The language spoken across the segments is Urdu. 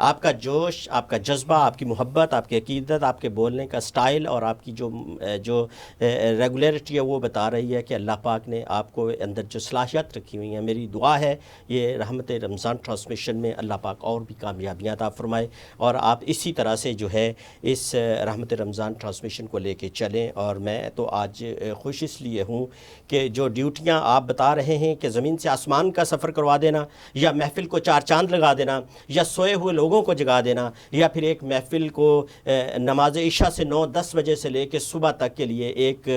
آپ کا جوش، آپ کا جذبہ، آپ کی محبت، آپ کی عقیدت، آپ کے بولنے کا سٹائل اور آپ کی جو ریگولیرٹی ہے وہ بتا رہی ہے کہ اللہ پاک نے آپ کو اندر جو صلاحیت رکھی ہوئی ہیں. میری دعا ہے یہ رحمت رمضان ٹرانسمیشن میں اللہ پاک اور بھی کامیابیاں عطا فرمائے اور آپ اسی طرح سے جو ہے اس رحمت رمضان ٹرانسمیشن کو لے کے چلیں. اور میں تو آج خوش اس لیے ہوں کہ جو ڈیوٹیاں آپ بتا رہے ہیں کہ زمین سے آسمان کا سفر کروا دینا یا محفل کو 4 چاند لگا دینا یا سوئے ہوئے لوگوں کو جگا دینا یا پھر ایک محفل کو نماز عشاء سے 9-10 بجے سے لے کے صبح تک کے لیے ایک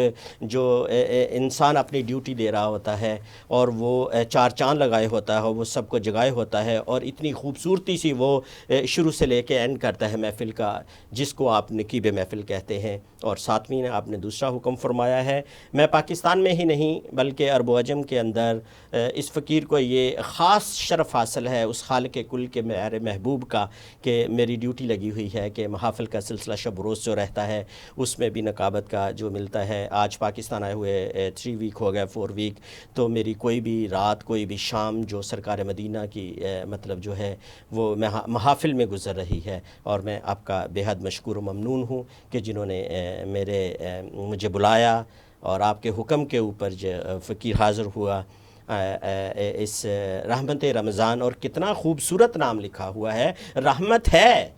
جو انسان اپنی ڈیوٹی دے رہا ہوتا ہے اور وہ 4 چاند لگائے ہوتا ہے، وہ سب کو جگائے ہوتا ہے اور اتنی خوبصورتی سی وہ شروع سے لے کے اینڈ کرتا ہے محفل کا، جس کو آپ نقیب محفل کہتے ہیں. اور ساتویں نے آپ نے دوسرا حکم فرمایا ہے. میں پاکستان میں ہی نہیں بلکہ عرب و عجم کے اندر اس فقیر کو یہ خاص شرف حاصل ہے اس خالق کل کے میرے محبوب کا کہ میری ڈیوٹی لگی ہوئی ہے کہ محافل کا سلسلہ شب روز جو رہتا ہے اس میں بھی نقابت کا جو ملتا ہے. آج پاکستان آئے ہوئے 3 ویک ہو گیا، 4 ویک، تو میری کوئی بھی رات کوئی بھی شام جو سرکار مدینہ کی مطلب جو ہے وہ محافل میں گزر رہی ہے. اور میں آپ کا بے حد مشکور و ممنون ہوں کہ جنہوں نے مجھے بلایا اور آپ کے حکم کے اوپر جو فقیر حاضر ہوا اس رحمت رمضان. اور کتنا خوبصورت نام لکھا ہوا ہے، رحمت ہے،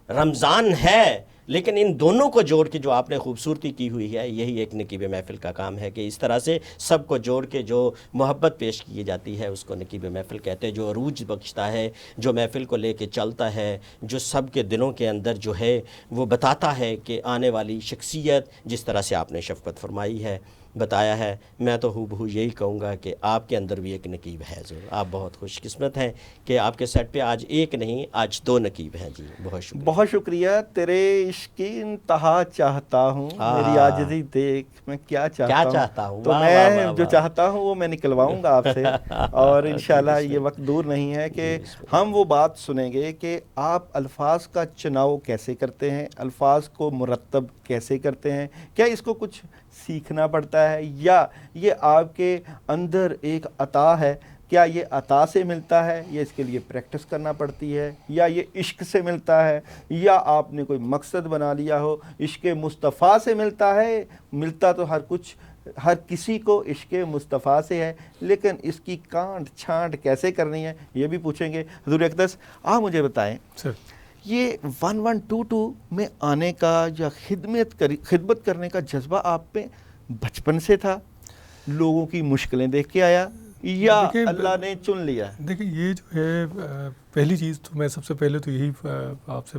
رمضان ہے، لیکن ان دونوں کو جوڑ کے جو آپ نے خوبصورتی کی ہوئی ہے یہی ایک نقیب محفل کا کام ہے کہ اس طرح سے سب کو جوڑ کے جو محبت پیش کی جاتی ہے اس کو نقیب محفل کہتے ہیں. جو عروج بخشتا ہے، جو محفل کو لے کے چلتا ہے، جو سب کے دلوں کے اندر جو ہے وہ بتاتا ہے کہ آنے والی شخصیت جس طرح سے آپ نے شفقت فرمائی ہے، بتایا ہے. میں تو ہو بہو یہی کہوں گا کہ آپ کے اندر بھی ایک نقیب ہے ضرور. آپ بہت خوش قسمت ہیں کہ آپ کے سیٹ پہ آج ایک نہیں آج 2 نقیب ہیں. جی بہت شکریہ. بہت شکریہ. تیرے عشق کی انتہا چاہتا ہوں، میری عاجزی دیکھ میں کیا چاہتا ہوں، تو میں جو چاہتا ہوں وہ میں نکلواؤں گا آپ سے. اور انشاءاللہ یہ وقت دور نہیں ہے کہ ہم وہ بات سنیں گے کہ آپ الفاظ کا چناؤ کیسے کرتے ہیں، الفاظ کو مرتب کیسے کرتے ہیں. کیا اس کو کچھ سیکھنا پڑتا ہے یا یہ آپ کے اندر ایک عطا ہے؟ کیا یہ عطا سے ملتا ہے یا اس کے لیے پریکٹس کرنا پڑتی ہے، یا یہ عشق سے ملتا ہے، یا آپ نے کوئی مقصد بنا لیا ہو؟ عشق مصطفیٰ سے ملتا ہے. ملتا تو ہر کسی کو عشق مصطفیٰ سے ہے، لیکن اس کی کانٹ چھانٹ کیسے کرنی ہے یہ بھی پوچھیں گے. حضور اقدس آپ مجھے بتائیں یہ 1122 میں آنے کا یا خدمت کرنے کا جذبہ آپ پہ بچپن سے تھا، لوگوں کی مشکلیں دیکھ کے آیا، یا اللہ نے چن لیا؟ دیکھیں یہ جو ہے پہلی چیز تو میں سب سے پہلے تو یہی آپ سے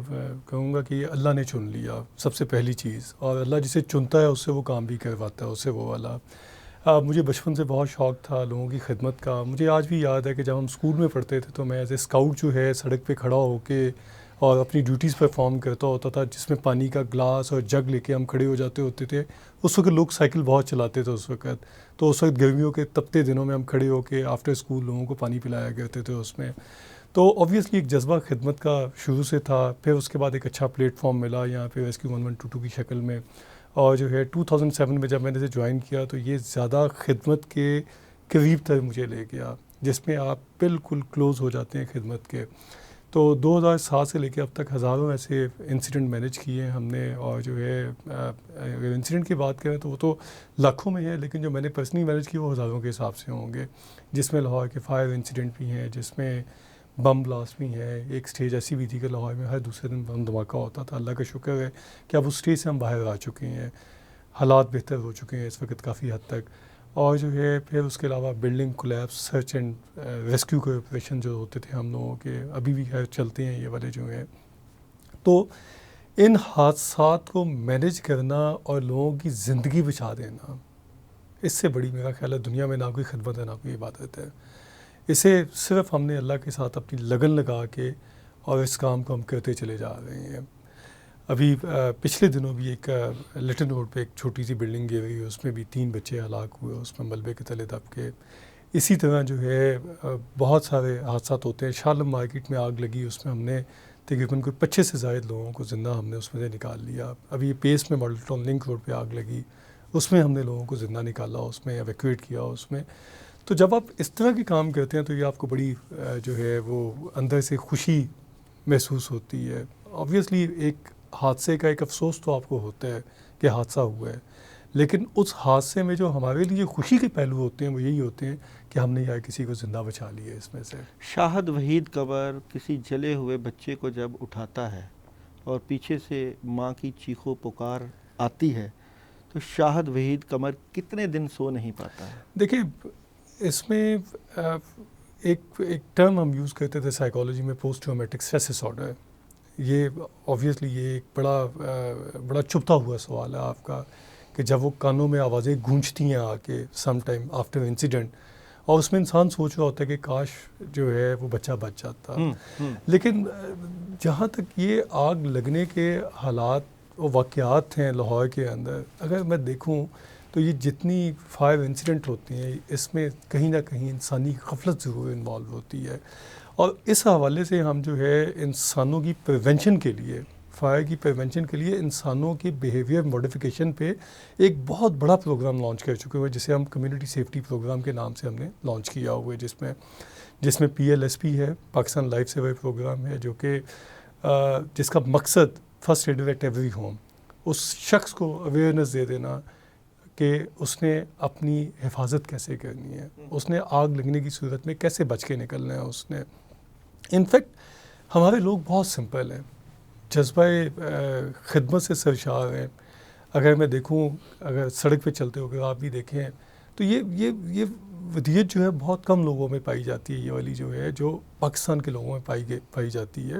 کہوں گا کہ یہ اللہ نے چن لیا سب سے پہلی چیز. اور اللہ جسے چنتا ہے اس سے وہ کام بھی کرواتا ہے، اس سے وہ والا. مجھے بچپن سے بہت شوق تھا لوگوں کی خدمت کا. مجھے آج بھی یاد ہے کہ جب ہم اسکول میں پڑھتے تھے تو میں ایز اے اسکاؤٹ جو ہے سڑک پہ کھڑا ہو کے اور اپنی ڈیوٹیز پرفارم کرتا ہوتا تھا، جس میں پانی کا گلاس اور جگ لے کے ہم کھڑے ہو جاتے ہوتے تھے. اس وقت لوگ سائیکل بہت چلاتے تھے اس وقت، تو اس وقت گرمیوں کے تپتے دنوں میں ہم کھڑے ہو کے آفٹر اسکول لوگوں کو پانی پلایا کرتے تھے اس میں. تو آبویسلی ایک جذبہ خدمت کا شروع سے تھا. پھر اس کے بعد ایک اچھا پلیٹ فارم ملا یہاں پہ ریسکیو 1122 کی شکل میں. اور جو ہے 2007 میں جب میں نے اسے جوائن کیا تو یہ زیادہ خدمت کے قریب تک مجھے لے گیا، جس میں آپ بالکل کلوز ہو جاتے ہیں خدمت کے. تو 2007 سے لے کے اب تک ہزاروں ایسے انسیڈنٹ مینیج کیے ہیں ہم نے. اور جو ہے اگر انسیڈنٹ کی بات کریں تو وہ تو لاکھوں میں ہے، لیکن جو میں نے پرسنلی مینیج کیے وہ ہزاروں کے حساب سے ہوں گے، جس میں لاہور کے فائر انسیڈنٹ بھی ہیں، جس میں بم بلاسٹ بھی ہے. ایک سٹیج ایسی بھی تھی کہ لاہور میں ہر دوسرے دن بم دھماکہ ہوتا تھا. اللہ کا شکر ہے کہ اب اس سٹیج سے ہم باہر آ چکے ہیں، حالات بہتر ہو چکے ہیں اس وقت کافی حد تک. اور جو ہے پھر اس کے علاوہ building collapse, search and rescue کے آپریشن جو ہوتے تھے ہم لوگوں کے، ابھی بھی خیر چلتے ہیں یہ والے جو ہیں. تو ان حادثات کو مینیج کرنا اور لوگوں کی زندگی بچا دینا، اس سے بڑی میرا خیال ہے دنیا میں نہ کوئی خدمت ہے نہ کوئی عبادت ہے. اسے صرف ہم نے اللہ کے ساتھ اپنی لگن لگا کے اور اس کام کو ہم کرتے چلے جا رہے ہیں. ابھی پچھلے دنوں بھی ایک لٹن روڈ پہ ایک چھوٹی سی بلڈنگ گر گئی، اس میں بھی 3 بچے ہلاک ہوئے، اس میں ملبے کے تلے دب کے. اسی طرح جو ہے بہت سارے حادثات ہوتے ہیں. شالم مارکیٹ میں آگ لگی، اس میں ہم نے تقریباً کوئی 25 سے زائد لوگوں کو زندہ ہم نے اس میں سے نکال لیا. ابھی پیس میں ماڈل ٹاؤن لنک روڈ پہ آگ لگی، اس میں ہم نے لوگوں کو زندہ نکالا، اس میں ایویکویٹ کیا اس میں. تو جب آپ اس طرح کے کام کرتے ہیں تو یہ آپ کو بڑی جو ہے وہ اندر سے خوشی محسوس ہوتی ہے. آبویسلی ایک حادثے کا ایک افسوس تو آپ کو ہوتا ہے کہ حادثہ ہوا ہے, لیکن اس حادثے میں جو ہمارے لیے خوشی کے پہلو ہوتے ہیں وہ یہی ہوتے ہیں کہ ہم نے یار کسی کو زندہ بچا لیا اس میں سے. شاہد وحید قمر کسی جلے ہوئے بچے کو جب اٹھاتا ہے اور پیچھے سے ماں کی چیخو پکار آتی ہے تو شاہد وحید قمر کتنے دن سو نہیں پاتا ہے؟ دیکھیں اس میں ایک ٹرم ہم یوز کرتے تھے سائیکالوجی میں, post traumatic stress dis order. یہ آبویسلی یہ ایک بڑا چبھتا ہوا سوال ہے آپ کا کہ جب وہ کانوں میں آوازیں گونجتی ہیں آ کے سم ٹائم آفٹر انسیڈنٹ, اور اس میں انسان سوچ رہا ہوتا ہے کہ کاش جو ہے وہ بچہ بچ جاتا. لیکن جہاں تک یہ آگ لگنے کے حالات اور واقعات ہیں لاہور کے اندر, اگر میں دیکھوں تو یہ جتنی فائر انسیڈنٹ ہوتے ہیں اس میں کہیں نہ کہیں انسانی غفلت ضرور انوالو ہوتی ہے. اور اس حوالے سے ہم جو ہے انسانوں کی پریونشن کے لیے, فائر کی پریونشن کے لیے انسانوں کے بیہیویئر موڈیفیکیشن پہ ایک بہت بڑا پروگرام لانچ کر چکے ہوئے, جسے ہم کمیونٹی سیفٹی پروگرام کے نام سے ہم نے لانچ کیا ہوا ہے, جس میں PLSP ہے, پاکستان لائف سیور پروگرام ہے, جو کہ جس کا مقصد first aider at every home, اس شخص کو اویئرنیس دے دینا کہ اس نے اپنی حفاظت کیسے کرنی ہے, اس نے آگ لگنے کی صورت میں کیسے بچ کے نکلنا ہے. اس نے انفیکٹ ہمارے لوگ بہت سمپل ہیں, جذبہ خدمت سے سرشار ہیں. اگر میں دیکھوں, اگر سڑک پہ چلتے ہو اگر آپ بھی دیکھیں تو یہ ودیت جو ہے بہت کم لوگوں میں پائی جاتی ہے, یہ والی جو ہے جو پاکستان کے لوگوں میں پائی جاتی ہے.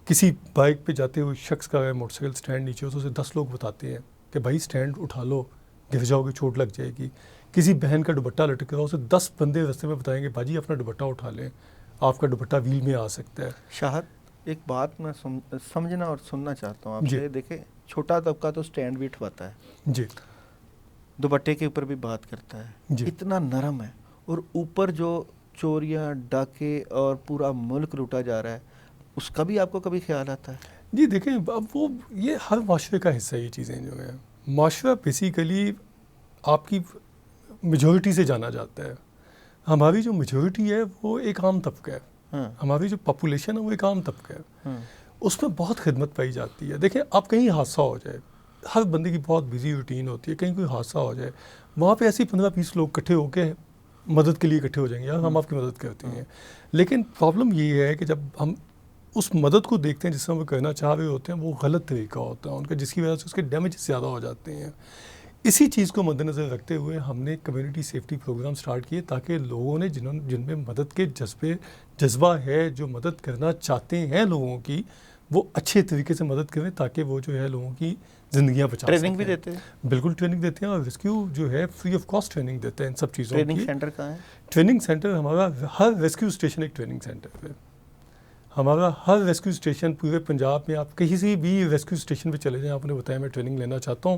کسی بائک پہ جاتے ہوئے شخص کا اگر موٹر سائیکل سٹینڈ نیچے ہو تو اسے 10 لوگ بتاتے ہیں کہ بھائی سٹینڈ اٹھا لو, گر جاؤ گے چوٹ لگ جائے گی. کسی بہن کا دوپٹہ لٹک رہا, اسے 10 بندے رستے میں بتائیں گے باجی اپنا دوپٹہ اٹھا لیں, آپ کا دوپٹہ ویل میں آ سکتا ہے. شاہد ایک بات میں سمجھنا اور سننا چاہتا ہوں آپ سے. دیکھیں چھوٹا طبقہ تو سٹینڈ بھی اٹھواتا ہے, جی, دوپٹے کے اوپر بھی بات کرتا ہے, اتنا نرم ہے, اور اوپر جو چوریاں ڈاکے اور پورا ملک لوٹا جا رہا ہے اس کا بھی آپ کو کبھی خیال آتا ہے؟ جی دیکھیں, اب وہ یہ ہر معاشرے کا حصہ ہے یہ چیزیں جو ہیں. معاشرہ بیسیکلی آپ کی میجورٹی سے جانا جاتا ہے. ہماری جو میجورٹی ہے وہ ایک عام طبقہ ہے, ہماری جو پاپولیشن ہے وہ ایک عام طبقہ ہے, اس میں بہت خدمت پائی جاتی ہے. دیکھیں اب کہیں حادثہ ہو جائے, ہر بندے کی بہت بزی روٹین ہوتی ہے, کہیں کوئی حادثہ ہو جائے, وہاں پہ ایسی 15-20 لوگ اکٹھے ہو کے مدد کے لیے اکٹھے ہو جائیں گے, یار ہم آپ کی مدد کرتے ہیں. لیکن پرابلم یہ ہے کہ جب ہم اس مدد کو دیکھتے ہیں جس سے وہ کرنا چاہ رہے ہوتے ہیں, وہ غلط طریقہ ہوتا ہے ان کا, جس کی وجہ سے اس کے ڈیمیج زیادہ ہو جاتے ہیں. اسی چیز کو مد نظر رکھتے ہوئے ہم نے کمیونٹی سیفٹی پروگرام سٹارٹ کیے, تاکہ لوگوں نے جن میں مدد کے جذبہ ہے, جو مدد کرنا چاہتے ہیں لوگوں کی, وہ اچھے طریقے سے مدد کریں تاکہ وہ جو ہے لوگوں کی زندگیاں بچا سکیں. ٹریننگ بھی دیتے ہیں؟ بالکل ٹریننگ دیتے ہیں, اور ریسکیو جو ہے فری آف کاسٹ ٹریننگ دیتے ہیں ان سب چیزوں کی. ٹریننگ سینٹر کہاں ہے؟ ٹریننگ سینٹر ہمارا ہر ریسکیو اسٹیشن ایک ٹریننگ سینٹر ہے. ہمارا ہر ریسکیو اسٹیشن پورے پنجاب میں, آپ کہیں سے بھی ریسکیو اسٹیشن پہ چلے جائیں, آپ نے بتایا میں ٹریننگ لینا چاہتا ہوں,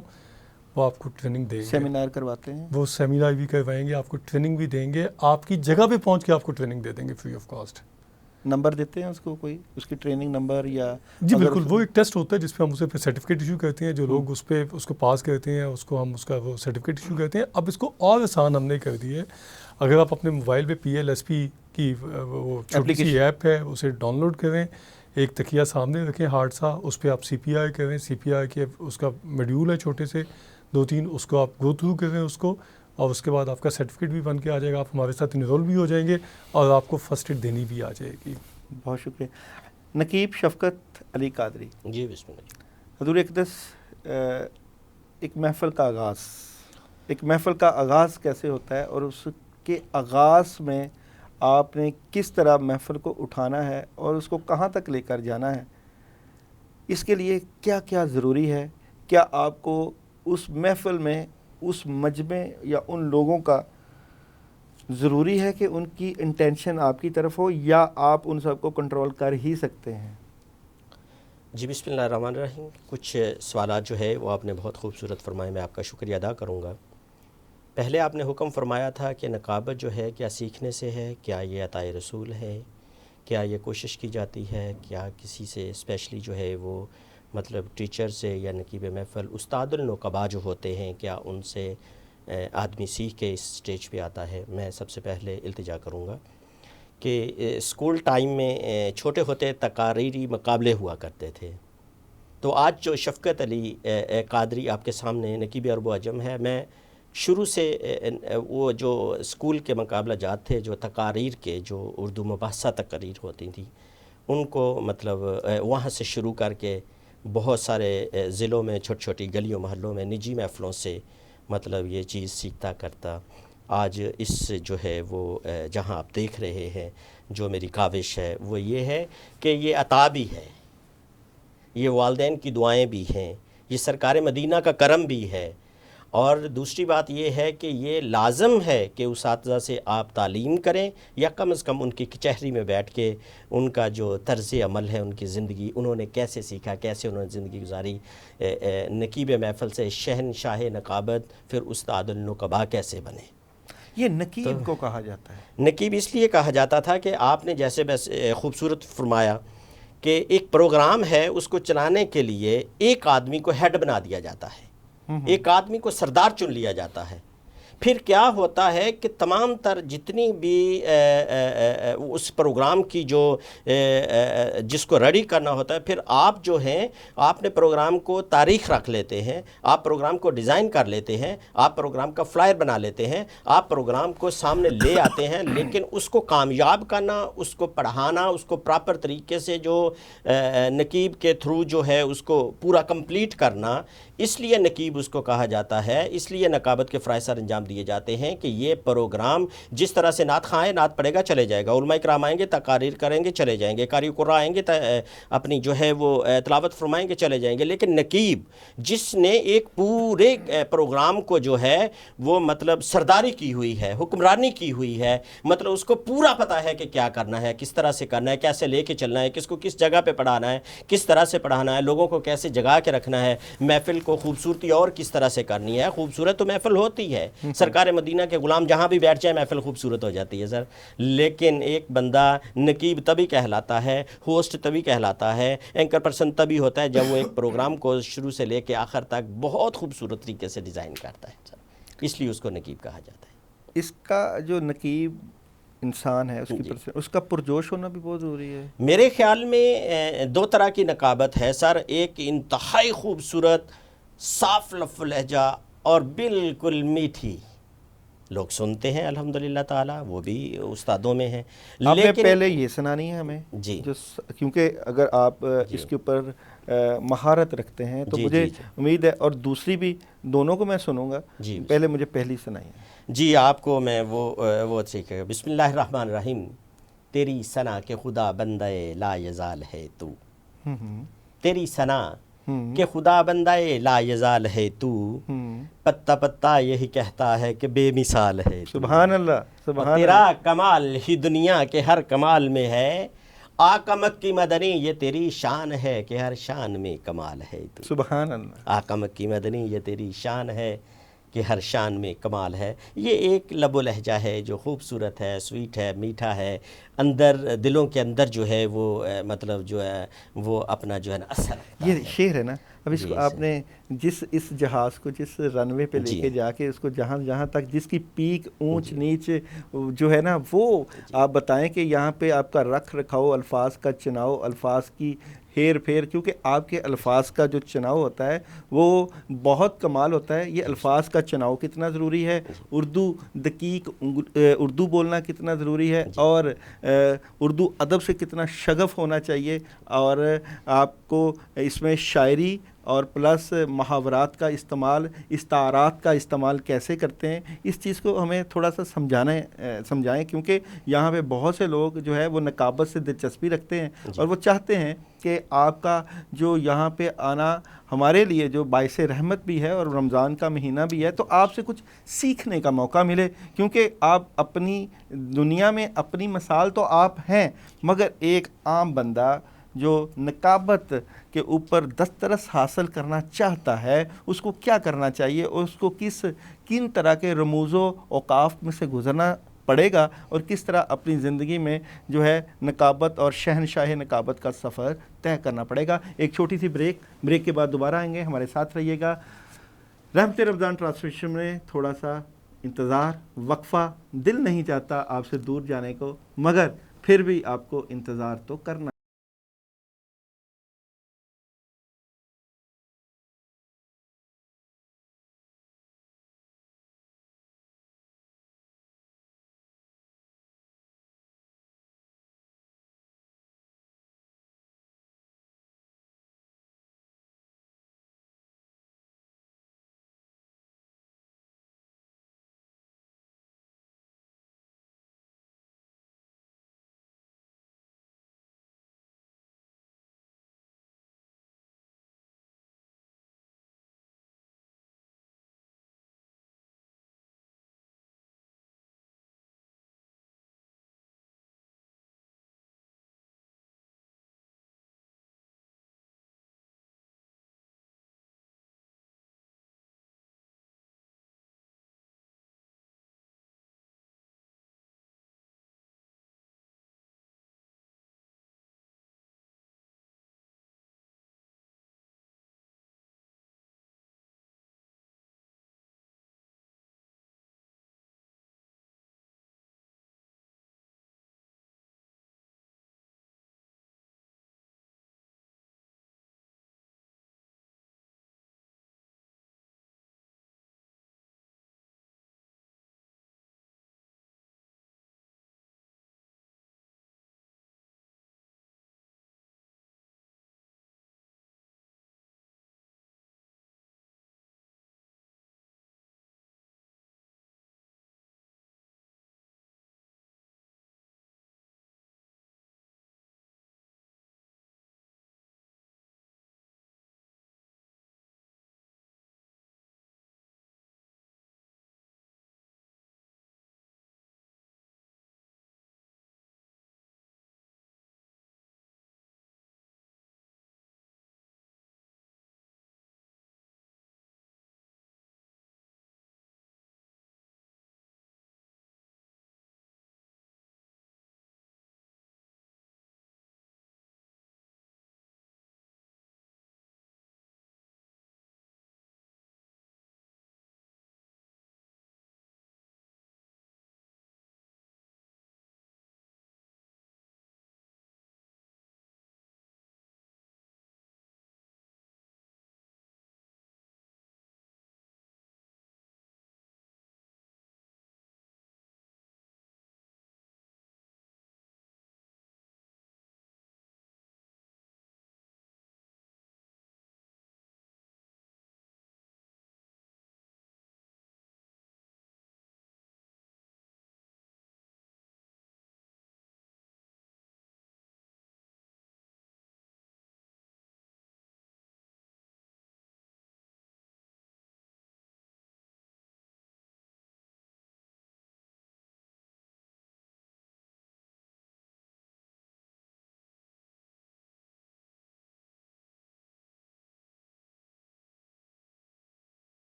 وہ آپ کو ٹریننگ دیں گے. سیمینار کرواتے ہیں؟ وہ سیمینار بھی کروائیں گے, آپ کو ٹریننگ بھی دیں گے, آپ کی جگہ پہ پہنچ کے آپ کو ٹریننگ دے دیں گے فری آف کاسٹ. نمبر دیتے ہیں اس کو, کوئی اس کی ٹریننگ نمبر یا؟ جی بالکل, وہ ایک ٹیسٹ ہوتا ہے جس پہ ہم اسے سرٹیفکیٹ ایشو کرتے ہیں. جو لوگ اس کو پاس کرتے ہیں اس کو ہم اس کا وہ سرٹیفکیٹ ایشو کرتے ہیں. اب اس کو اور آسان ہم نے کر دی ہے. اگر آپ اپنے موبائل پہ PLSP کی وہ چھوٹی سی ایپ ہے اسے ڈاؤن لوڈ کریں, ایک تکیہ سامنے رکھیں ہارڈ سا, اس پہ آپ CPR کریں, CPR کے اس کا میڈیول ہے چھوٹے سے 2-3, اس کو آپ گو تھرو کریں اس کو, اور اس کے بعد آپ کا سرٹیفکیٹ بھی بن کے آ جائے گا, آپ ہمارے ساتھ انرول بھی ہو جائیں گے, اور آپ کو فرسٹ ایڈ دینی بھی آ جائے گی. بہت شکریہ. نقیب شفقت علی قادری. جی بسم اللہ. حضور اقدس, ایک محفل کا آغاز کیسے ہوتا ہے, اور اس کے آغاز میں آپ نے کس طرح محفل کو اٹھانا ہے اور اس کو کہاں تک لے کر جانا ہے, اس کے لیے کیا کیا ضروری ہے؟ کیا آپ کو اس محفل میں اس مجمع یا ان لوگوں کا ضروری ہے کہ ان کی انٹینشن آپ کی طرف ہو, یا آپ ان سب کو کنٹرول کر ہی سکتے ہیں؟ جی بسم اللہ الرحمن الرحیم. کچھ سوالات جو ہے وہ آپ نے بہت خوبصورت فرمائے, میں آپ کا شکریہ ادا کروں گا. پہلے آپ نے حکم فرمایا تھا کہ نقابت جو ہے کیا سیکھنے سے ہے, کیا یہ عطائے رسول ہے, کیا یہ کوشش کی جاتی ہے, کیا کسی سے اسپیشلی جو ہے وہ مطلب ٹیچر سے یا نقیب محفل استاد النقباء جو ہوتے ہیں, کیا ان سے آدمی سیکھ کے اس سٹیج پہ آتا ہے؟ میں سب سے پہلے التجا کروں گا کہ اسکول ٹائم میں چھوٹے ہوتے تقاریری مقابلے ہوا کرتے تھے. تو آج جو شفقت علی قادری آپ کے سامنے نقیب عرب و عجم ہے، میں شروع سے وہ جو اسکول کے مقابلہ جات تھے، جو تقاریر کے جو اردو مباحثہ تقاریر ہوتی تھیں، ان کو مطلب وہاں سے شروع کر کے بہت سارے ضلعوں میں، چھوٹی چھوٹی گلیوں محلوں میں، نجی محفلوں سے مطلب یہ چیز سیکھتا کرتا آج اس جو ہے وہ جہاں آپ دیکھ رہے ہیں، جو میری کاوش ہے وہ یہ ہے کہ یہ عطا بھی ہے، یہ والدین کی دعائیں بھی ہیں، یہ سرکار مدینہ کا کرم بھی ہے، اور دوسری بات یہ ہے کہ یہ لازم ہے کہ اساتذہ سے آپ تعلیم کریں، یا کم از کم ان کی کچہری میں بیٹھ کے ان کا جو طرز عمل ہے، ان کی زندگی انہوں نے کیسے سیکھا، کیسے انہوں نے زندگی گزاری، نقیب محفل سے شہنشاہ نقابت پھر استاد النقباء کیسے بنے. یہ نقیب کو کہا جاتا ہے؟ نقیب اس لیے کہا جاتا تھا کہ آپ نے جیسے بس خوبصورت فرمایا کہ ایک پروگرام ہے، اس کو چلانے کے لیے ایک آدمی کو ہیڈ بنا دیا جاتا ہے، ایک آدمی کو سردار چن لیا جاتا ہے. پھر کیا ہوتا ہے کہ تمام تر جتنی بھی اس پروگرام کی جو جس کو ریڈی کرنا ہوتا ہے، پھر آپ جو ہیں آپ نے پروگرام کو تاریخ رکھ لیتے ہیں، آپ پروگرام کو ڈیزائن کر لیتے ہیں، آپ پروگرام کا فلائر بنا لیتے ہیں، آپ پروگرام کو سامنے لے آتے ہیں، لیکن اس کو کامیاب کرنا، اس کو پڑھانا، اس کو پراپر طریقے سے جو نقیب کے تھرو جو ہے اس کو پورا کمپلیٹ کرنا، اس لیے نقیب اس کو کہا جاتا ہے. اس لیے نقابت کے فرائض سر انجام دیے جاتے ہیں کہ یہ پروگرام جس طرح سے نعت خواہ نعت پڑھے گا چلے جائے گا، علماء کرام آئیں گے تقاریر کریں گے چلے جائیں گے، قاری قرآن آئیں گے اپنی جو ہے وہ تلاوت فرمائیں گے چلے جائیں گے، لیکن نقیب جس نے ایک پورے پروگرام کو جو ہے وہ مطلب سرداری کی ہوئی ہے، حکمرانی کی ہوئی ہے، مطلب اس کو پورا پتہ ہے کہ کیا کرنا ہے، کس طرح سے کرنا ہے، کیسے لے کے چلنا ہے، کس کو کس جگہ پہ پڑھانا ہے، کس طرح سے پڑھانا ہے، لوگوں کو کیسے جگا کے رکھنا ہے، محفل کو خوبصورتی اور کس طرح سے کرنی ہے. خوبصورت تو محفل ہوتی ہے، سرکار مدینہ کے غلام جہاں بھی بیٹھ جائے محفل خوبصورت ہو جاتی ہے سر، لیکن ایک بندہ نقیب تبھی کہلاتا ہے، ہوسٹ تبھی کہلاتا ہے، اینکر پرسن تبھی ہوتا ہے جب وہ ایک پروگرام کو شروع سے لے کے آخر تک بہت خوبصورت طریقے سے ڈیزائن کرتا ہے سر، اس لیے اس کو نقیب کہا جاتا ہے. اس کا جو نقیب انسان ہے اس کا پرجوش ہونا بھی بہت ضروری ہے. میرے خیال میں دو طرح کی نقابت ہے سر، ایک انتہائی خوبصورت صاف لفظ لہجہ اور بالکل میٹھی، لوگ سنتے ہیں الحمدللہ تعالی، وہ بھی استادوں میں ہیں. آپ نے پہلے یہ سنانی ہے ہمیں جی، کیونکہ اگر آپ اس کے اوپر مہارت رکھتے ہیں تو مجھے امید ہے، اور دوسری بھی دونوں کو میں سنوں گا. پہلے مجھے پہلی سنائیے. جی آپ کو میں وہ سیکھے گا. بسم اللہ الرحمن الرحیم. تیری ثنا کہ خدا بندہ لا یزال ہے تو، تیری ثنا کہ خدا بندہ لا یزال ہے تو، پتا پتا یہی کہتا ہے کہ بے مثال ہے. سبحان اللہ، سبحان تیرا کمال ہی دنیا کے ہر کمال میں ہے، آقا مکی مدنی یہ تیری شان ہے کہ ہر شان میں کمال ہے تو. سبحان اللہ. آقا مکی مدنی یہ تیری شان ہے کہ ہر شان میں کمال ہے. یہ ایک لب و لہجہ ہے جو خوبصورت ہے، سویٹ ہے، میٹھا ہے، اندر دلوں کے اندر جو ہے وہ مطلب جو ہے وہ اپنا جو ہے نا اثر. یہ شعر ہے نا، اب اس کو آپ نے اس جہاز کو جس رن وے پہ لے کے جا کے اس کو جہاں تک جس کی پیک اونچ نیچ جو ہے نا وہ آپ بتائیں کہ یہاں پہ آپ کا رکھ رکھاؤ، الفاظ کا چناؤ، الفاظ کی ہیر پھیر، کیونکہ آپ کے الفاظ کا جو چناؤ ہوتا ہے وہ بہت کمال ہوتا ہے. یہ الفاظ کا چناؤ کتنا ضروری ہے، اردو دقیق اردو بولنا کتنا ضروری ہے، اور اردو ادب سے کتنا شغف ہونا چاہیے، اور آپ کو اس میں شاعری اور پلس محاورات کا استعمال، استعارات کا استعمال کیسے کرتے ہیں، اس چیز کو ہمیں تھوڑا سا سمجھائیں، کیونکہ یہاں پہ بہت سے لوگ جو ہے وہ نقابت سے دلچسپی رکھتے ہیں اور وہ چاہتے ہیں کہ آپ کا جو یہاں پہ آنا ہمارے لیے جو باعث رحمت بھی ہے اور رمضان کا مہینہ بھی ہے، تو آپ سے کچھ سیکھنے کا موقع ملے، کیونکہ آپ اپنی دنیا میں اپنی مثال تو آپ ہیں، مگر ایک عام بندہ جو نقابت کے اوپر دسترس حاصل کرنا چاہتا ہے اس کو کیا کرنا چاہیے، اور اس کو کن طرح کے رموز و اوقاف میں سے گزرنا پڑے گا، اور کس طرح اپنی زندگی میں جو ہے نقابت اور شہنشاہ نقابت کا سفر طے کرنا پڑے گا. ایک چھوٹی سی بریک کے بعد دوبارہ آئیں گے، ہمارے ساتھ رہیے گا. رحمت رمضان ٹرانسمیشن میں تھوڑا سا انتظار، وقفہ، دل نہیں چاہتا آپ سے دور جانے کو، مگر پھر بھی آپ کو انتظار تو کرنا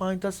5-10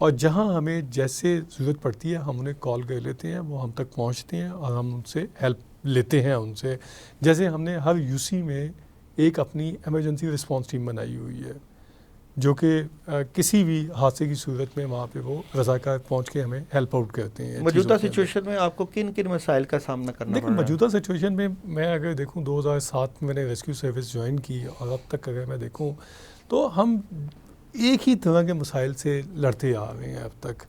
اور جہاں ہمیں جیسے ضرورت پڑتی ہے ہم انہیں کال کر لیتے ہیں, وہ ہم تک پہنچتے ہیں اور ہم ان سے ہیلپ لیتے ہیں ان سے. جیسے ہم نے ہر یوسی میں ایک اپنی ایمرجنسی رسپانس ٹیم بنائی ہوئی ہے جو کہ کسی بھی حادثے کی صورت میں وہاں پہ وہ رضاکار پہنچ کے ہمیں ہیلپ آؤٹ کرتے ہیں. موجودہ سچویشن میں آپ کو کن کن مسائل کا سامنا کرنا پڑ رہا ہے؟ موجودہ سچویشن میں میں اگر دیکھوں 2007 میں نے ریسکیو سروس جوائن کی اور اب تک اگر میں دیکھوں تو ہم ایک ہی طرح کے مسائل سے لڑتے آ رہے ہیں اب تک.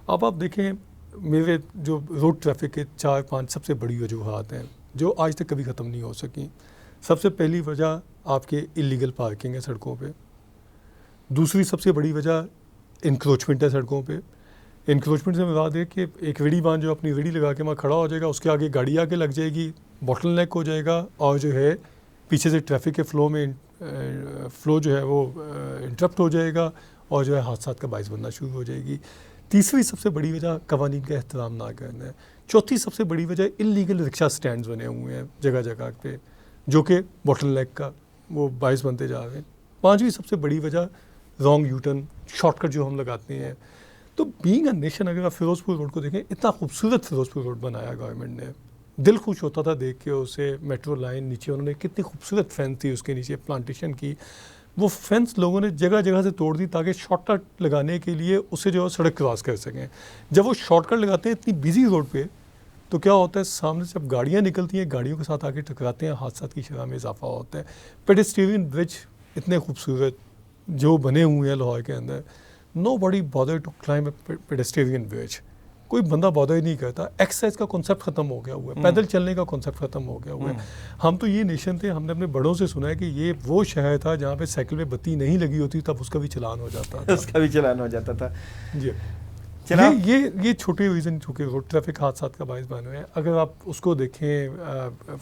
اب آپ دیکھیں میرے جو روڈ ٹریفک کے 4-5 سب سے بڑی وجوہات ہیں جو آج تک کبھی ختم نہیں ہو سکیں. سب سے پہلی وجہ آپ کے اللیگل پارکنگ ہے سڑکوں پہ. دوسری سب سے بڑی وجہ انکروچمنٹ ہے سڑکوں پہ. انکروچمنٹ سے مراد ہے کہ ایک ریڑھی بان جو اپنی ریڑھی لگا کے وہاں کھڑا ہو جائے گا, اس کے آگے گاڑی آ کے لگ جائے گی, باٹل نیک ہو جائے گا اور جو ہے پیچھے سے ٹریفک کے فلو جو ہے وہ انٹرپٹ ہو جائے گا اور جو ہے حادثات کا باعث بننا شروع ہو جائے گی. تیسری سب سے بڑی وجہ قوانین کا احترام نہ کرنا ہے. چوتھی سب سے بڑی وجہ انلیگل رکشہ سٹینڈز بنے ہوئے ہیں جگہ جگہ پہ جو کہ باٹل نیک کا وہ باعث بنتے جا رہے ہیں. پانچویں سب سے بڑی وجہ wrong U turn short cut جو ہم لگاتے ہیں. تو بینگ اے نیشن اگر آپ فیروز پور روڈ کو دیکھیں, اتنا خوبصورت فیروز پور روڈ بنایا گورنمنٹ نے, دل خوش ہوتا تھا دیکھ کے اسے. میٹرو لائن نیچے انہوں نے کتنی خوبصورت فینس تھی اس کے نیچے پلانٹیشن کی, وہ فینس لوگوں نے جگہ جگہ سے توڑ دی تاکہ شارٹ کٹ لگانے کے لیے اسے جو ہے سڑک کراس کر سکیں. جب وہ شارٹ کٹ لگاتے ہیں اتنی بزی روڈ پہ تو کیا ہوتا ہے سامنے سے جب گاڑیاں نکلتی ہیں گاڑیوں کے ساتھ آگے ٹکراتے ہیں, حادثات کی شرح میں اضافہ ہوتا ہے. پیڈسٹرین برج اتنے خوبصورت جو بنے ہوئے ہیں لاہور کے اندر, no body bother to climb a pedestrian bridge. کوئی بندہ بادر ہی نہیں کرتا. ایکسرسائز کا کانسیپٹ ختم ہو گیا ہوا ہے, پیدل چلنے کا کانسیپٹ ختم ہو گیا ہوا ہے. ہم تو یہ نیشن تھے, ہم نے اپنے بڑوں سے سنا ہے کہ یہ وہ شہر تھا جہاں پہ سائیکل پہ بتی نہیں لگی ہوتی تب اس کا بھی چلان ہو جاتا تھا. اس کا بھی چلان ہو جاتا تھا. جی یہ چھوٹے ریزن چونکہ روڈ ٹریفک حادثات کا باعث بنے ہوئے ہیں. اگر آپ اس کو دیکھیں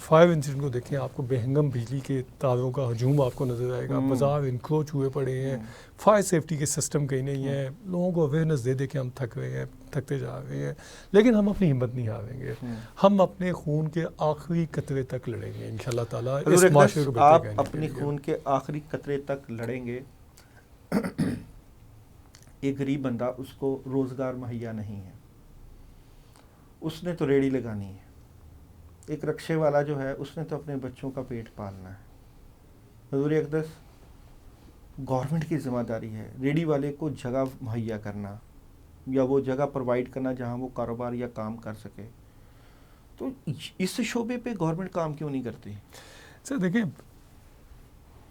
فائر انسیڈنٹ کو دیکھیں, آپ کو بہنگم بجلی کے تاروں کا ہجوم آپ کو نظر آئے گا. بازار انکروچ ہوئے پڑے ہیں, فائر سیفٹی کے سسٹم کہیں نہیں ہیں. لوگوں کو اویئرنیس دے دے کے ہم تھک رہے ہیں, تھکتے جا رہے ہیں, لیکن ہم اپنی ہمت نہیں ہاریں گے. ہم اپنے خون کے آخری قطرے تک لڑیں گے انشاءاللہ تعالیٰ. اس معاشرے کو آپ اپنی خون کے آخری قطرے تک لڑیں گے. ایک غریب بندہ, اس کو روزگار مہیا نہیں ہے, اس نے تو ریڑھی لگانی ہے. ایک رکشے والا جو ہے اس نے تو اپنے بچوں کا پیٹ پالنا ہے. حضور اقدس گورنمنٹ کی ذمہ داری ہے ریڑھی والے کو جگہ مہیا کرنا یا وہ جگہ پرووائڈ کرنا جہاں وہ کاروبار یا کام کر سکے. تو اس شعبے پہ گورنمنٹ کام کیوں نہیں کرتی؟ سر دیکھیں,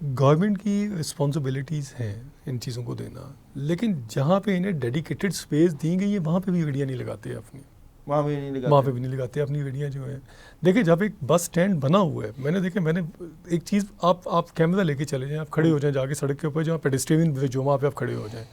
گورنمنٹ کی رسپانسبلٹیز ہیں ان چیزوں کو دینا, لیکن جہاں پہ انہیں ڈیڈیکیٹڈ سپیس دی گئی ہے وہاں پہ بھی گاڑیاں نہیں لگاتے اپنی, وہاں پہ بھی نہیں لگاتے اپنی گاڑیاں جو ہیں. دیکھیں جب ایک بس اسٹینڈ بنا ہوا ہے, میں نے ایک چیز, آپ کیمرہ لے کے چلے جائیں, آپ کھڑے ہو جائیں جا کے سڑک کے اوپر جہاں پیڈسٹرین برج جو وہاں پہ آپ کھڑے ہو جائیں,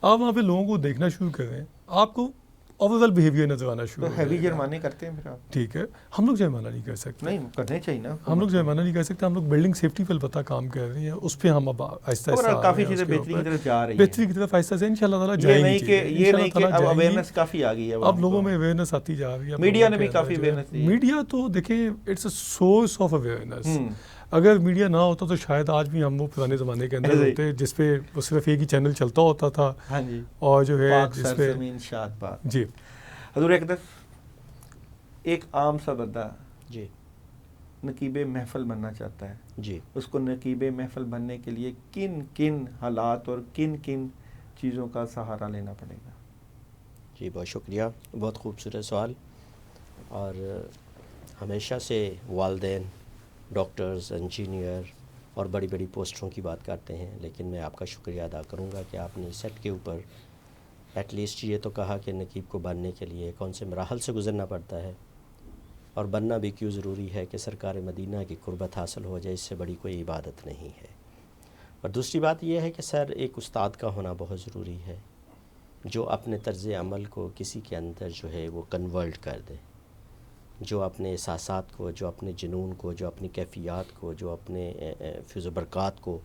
آپ وہاں پہ لوگوں کو دیکھنا شروع کریں, آپ کو اوور بیہیویئر نظر آنا شروع ہو جائے گا. ہیوی جرمانے کرتے ہیں پھر آپ. ٹھیک ہے, ہم لوگ جرمانہ نہیں کر سکتے. نہیں کرنے چاہیے نا, ہم لوگ جرمانہ نہیں کر سکتے. ہم لوگ بلڈنگ سیفٹی پر پتہ کام کر رہے ہیں, اس پہ ہم اب آہستہ آہستہ کافی چیزیں بہتری کی طرف جا رہی ہیں, بہتری کی طرف آہستہ سے انشاءاللہ تعالیٰ جائیں گی. یہ نہیں کہ اب اویئرنیس کافی آ گئی ہے, اب لوگوں میں اویئرنیس آتی جا رہی ہے. میڈیا نے بھی کافی اویئرنیس دی. میڈیا تو دیکھیں it's a source of awareness. اگر میڈیا نہ ہوتا تو شاید آج بھی ہم وہ پرانے زمانے کے اندر ہوتے جس پہ صرف ایک ہی چینل چلتا ہوتا تھا, اور جو ہے جس پہ جی. حضور اقدس ایک عام سا بندہ جی نقیب محفل بننا چاہتا ہے, جی اس کو نقیب محفل بننے کے لیے کن کن حالات اور کن کن چیزوں کا سہارا لینا پڑے گا؟ جی بہت شکریہ, بہت خوبصورت سوال. اور ہمیشہ سے والدین, ڈاکٹرز, انجینئر اور بڑی بڑی پوسٹروں کی بات کرتے ہیں, لیکن میں آپ کا شکریہ ادا کروں گا کہ آپ نے سیٹ کے اوپر ایٹ لیسٹ یہ تو کہا کہ نقیب کو بننے کے لیے کون سے مراحل سے گزرنا پڑتا ہے, اور بننا بھی کیوں ضروری ہے کہ سرکار مدینہ کی قربت حاصل ہو جائے, اس سے بڑی کوئی عبادت نہیں ہے. اور دوسری بات یہ ہے کہ سر ایک استاد کا ہونا بہت ضروری ہے جو اپنے طرز عمل کو کسی کے اندر جو ہے وہ کنورٹ کر دے, جو اپنے احساسات کو, جو اپنے جنون کو, جو اپنی کیفیات کو, جو اپنے فیض و برکات کو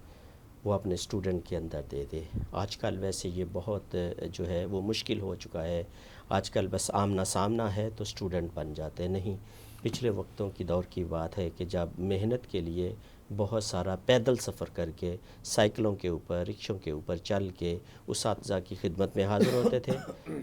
وہ اپنے اسٹوڈنٹ کے اندر دے دے. آج کل ویسے یہ بہت جو ہے وہ مشکل ہو چکا ہے. آج کل بس آمنا سامنا ہے تو اسٹوڈنٹ بن جاتے ہیں. نہیں, پچھلے وقتوں کی دور کی بات ہے کہ جب محنت کے لیے بہت سارا پیدل سفر کر کے، سائیکلوں کے اوپر، رکشوں کے اوپر چل کے اساتذہ کی خدمت میں حاضر ہوتے تھے،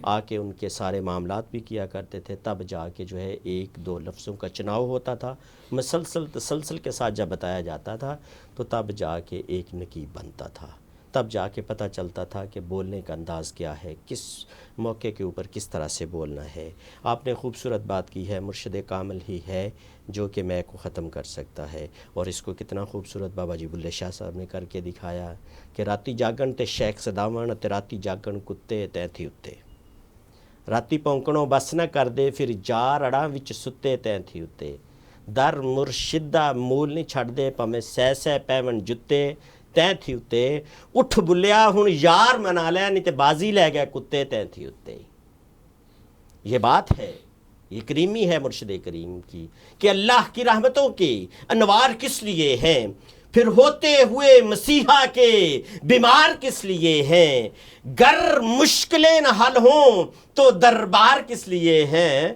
آ کے ان کے سارے معاملات بھی کیا کرتے تھے، تب جا کے جو ہے ایک دو لفظوں کا چناؤ ہوتا تھا، مسلسل تسلسل کے ساتھ جب بتایا جاتا تھا تو تب جا کے ایک نقیب بنتا تھا، تب جا کے پتہ چلتا تھا کہ بولنے کا انداز کیا ہے، کس موقع کے اوپر کس طرح سے بولنا ہے۔ آپ نے خوبصورت بات کی ہے، مرشد کامل ہی ہے جو کہ میں کو ختم کر سکتا ہے، اور اس کو کتنا خوبصورت بابا جی بلے شاہ صاحب نے کر کے دکھایا کہ راتی جاگن تے شیخ سداون تے راتی جاگن کتے تے تھی اتے، راتی پونکڑوں بس نہ کر دے پھر جا رڑاں وچ ستے تے تھی اتے، در مرشدہ مول نہیں چھڑ دے پمیں سہ سہ پیون جتے تے تھی اتے، اٹھ بلیا ہن یار منا لے نہیں تے بازی لے گئے کتے تے تھی اتے۔ یہ بات ہے، یہ کریمی ہے مرشد کریم کی کہ اللہ کی رحمتوں کے انوار کس لیے ہیں، پھر ہوتے ہوئے مسیحا کے بیمار کس لیے ہیں، گر مشکلیں نہ حل ہوں تو دربار کس لیے ہیں،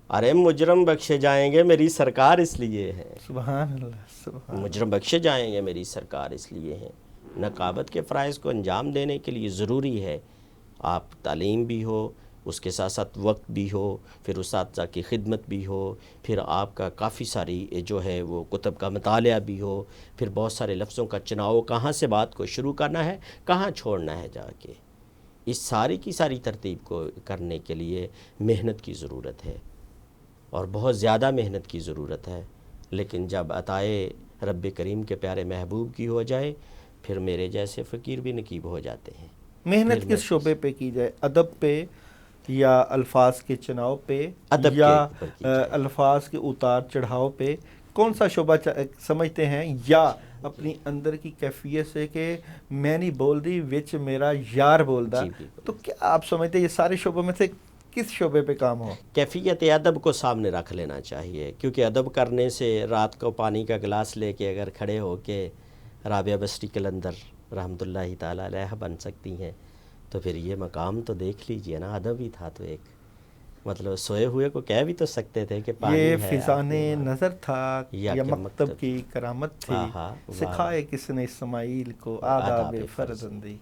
ارے مجرم بخشے جائیں گے میری سرکار اس لیے ہے، سبحان اللہ، سبحان مجرم بخشے جائیں گے میری سرکار اس لیے ہے۔ نقابت کے فرائض کو انجام دینے کے لیے ضروری ہے آپ تعلیم بھی ہو، اس کے ساتھ ساتھ وقت بھی ہو، پھر اساتذہ کی خدمت بھی ہو، پھر آپ کا کافی ساری جو ہے وہ کتب کا مطالعہ بھی ہو، پھر بہت سارے لفظوں کا چناؤ، کہاں سے بات کو شروع کرنا ہے، کہاں چھوڑنا ہے جا کے، اس ساری کی ساری ترتیب کو کرنے کے لیے محنت کی ضرورت ہے، اور بہت زیادہ محنت کی ضرورت ہے، لیکن جب عطائے رب کریم کے پیارے محبوب کی ہو جائے پھر میرے جیسے فقیر بھی نقیب ہو جاتے ہیں۔ محنت کس شعبے پہ کی جائے، ادب پہ یا الفاظ کے چناؤ پہ ادب یا کے اوپر کی جائے۔ الفاظ کے اتار چڑھاؤ پہ، کون سا شعبہ سمجھتے ہیں، یا اپنی اندر کی کیفیت سے کہ میں نہیں بول دی وچ میرا یار بول دا، جی بالکل۔ تو کیا آپ سمجھتے ہیں یہ سارے شعبوں میں سے کس شعبے پہ کام ہو؟ کیفیت ادب کو سامنے رکھ لینا چاہیے، کیونکہ ادب کرنے سے رات کو پانی کا گلاس لے کے اگر کھڑے ہو کے رابعہ بسری قلندر رحمۃ اللہ تعالیٰ علیہ بن سکتی ہیں تو پھر یہ مقام تو دیکھ لیجئے نا، ادب ہی تھا تو ایک، مطلب سوئے ہوئے کو کہہ بھی تو سکتے تھے کہ پانی یہ ہے فضان آپ کے نظر تھا یا یا کہ مکتب کی کرامت تھی، آہا، واہ۔ سکھائے کس نے اسماعیل کو آداب فرزندی۔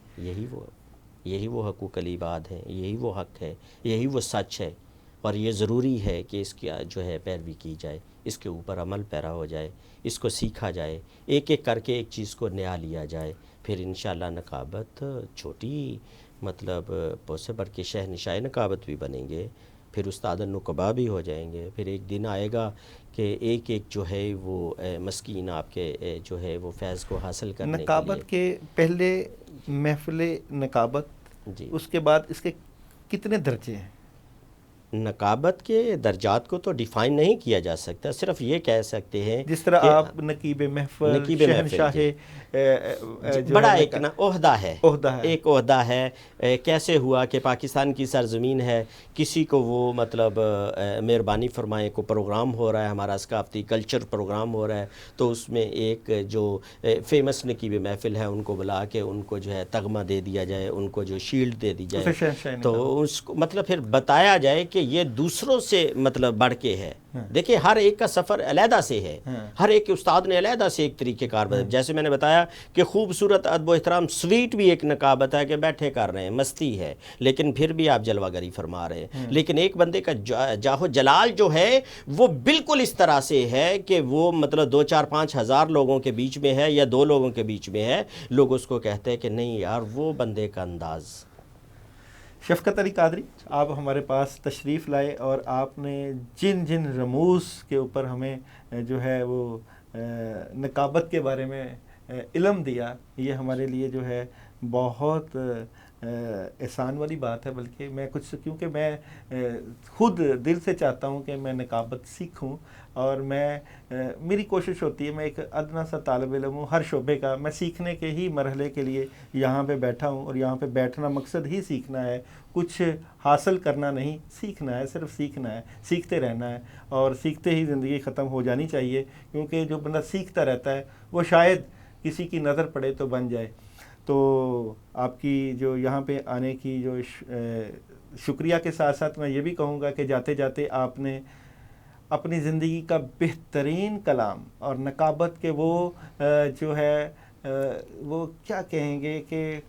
یہی وہ حقوق العباد ہیں، یہی وہ حق ہے، یہی وہ سچ ہے، اور یہ ضروری ہے کہ اس کی جو ہے پیروی کی جائے، اس کے اوپر عمل پیرا ہو جائے، اس کو سیکھا جائے، ایک ایک کر کے ایک چیز کو نیا لیا جائے، پھر انشاءاللہ نقابت چھوٹی مطلب پوسے بڑھ کے شہنشاہ نقابت بھی بنیں گے، پھر استاد النقبا بھی ہو جائیں گے، پھر ایک دن آئے گا کہ ایک ایک جو ہے وہ مسکین آپ کے جو ہے وہ فیض کو حاصل کرنے کے لیے۔ نقابت کے پہلے محفل نقابت، جی، اس کے بعد اس کے کتنے درجے ہیں؟ نقابت کے درجات کو تو ڈیفائن نہیں کیا جا سکتا، صرف یہ کہہ سکتے ہیں جس طرح کہ آپ نقیب محفل، نقیب محفل، شہنشاہ جو بڑا ہے ایک نا عہدہ ہے، عہدہ ہے، ایک عہدہ ہے۔ کیسے ہوا کہ پاکستان کی سرزمین ہے، کسی کو وہ مطلب مہربانی فرمائے کو پروگرام ہو رہا ہے، ہمارا ثقافتی کلچر پروگرام ہو رہا ہے، تو اس میں ایک جو فیمس نقیب محفل ہے ان کو بلا کے ان کو جو ہے تغمہ دے دیا جائے، ان کو جو شیلڈ دے دی جائے، تو اس کو مطلب پھر بتایا جائے کہ یہ دوسروں سے مطلب بڑھ کے ہے۔ دیکھیں ہر ایک کا سفر علیحدہ سے ہے، ہر ایک استاد نے علیحدہ سے ایک طریقہ کار بدلا، جیسے میں نے بتایا کہ خوبصورت ادب و احترام سویٹ بھی ایک نقابت ہے کہ بیٹھے کر رہے ہیں، مستی ہے، لیکن پھر بھی آپ جلوہ گری فرما رہے ہیں، لیکن ایک بندے کا جاہو جلال جو ہے وہ بالکل اس طرح سے ہے کہ وہ مطلب 2-4-5 ہزار لوگوں کے بیچ میں ہے یا 2 لوگوں کے بیچ میں ہے، لوگ اس کو کہتے ہیں کہ نہیں یار وہ بندے کا انداز۔ شفقت علی قادری، آپ ہمارے پاس تشریف لائے اور آپ نے جن جن رموز کے اوپر ہمیں جو ہے وہ نقابت کے بارے میں علم دیا، یہ ہمارے لیے جو ہے بہت احسان والی بات ہے، بلکہ میں کچھ کیونکہ میں خود دل سے چاہتا ہوں کہ میں نقابت سیکھوں، اور میری کوشش ہوتی ہے، میں ایک ادنا سا طالب علم ہوں ہر شعبے کا، میں سیکھنے کے ہی مرحلے کے لیے یہاں پہ بیٹھا ہوں، اور یہاں پہ بیٹھنا مقصد ہی سیکھنا ہے، کچھ حاصل کرنا نہیں، سیکھنا ہے، صرف سیکھنا ہے، سیکھتے رہنا ہے، اور سیکھتے ہی زندگی ختم ہو جانی چاہیے، کیونکہ جو بندہ سیکھتا رہتا ہے وہ شاید کسی کی نظر پڑے تو بن جائے۔ تو آپ کی جو یہاں پہ آنے کی جو شکریہ کے ساتھ ساتھ میں یہ بھی کہوں گا کہ جاتے جاتے آپ نے اپنی زندگی کا بہترین کلام اور نقابت کے وہ جو ہے وہ کیا کہیں گے کہ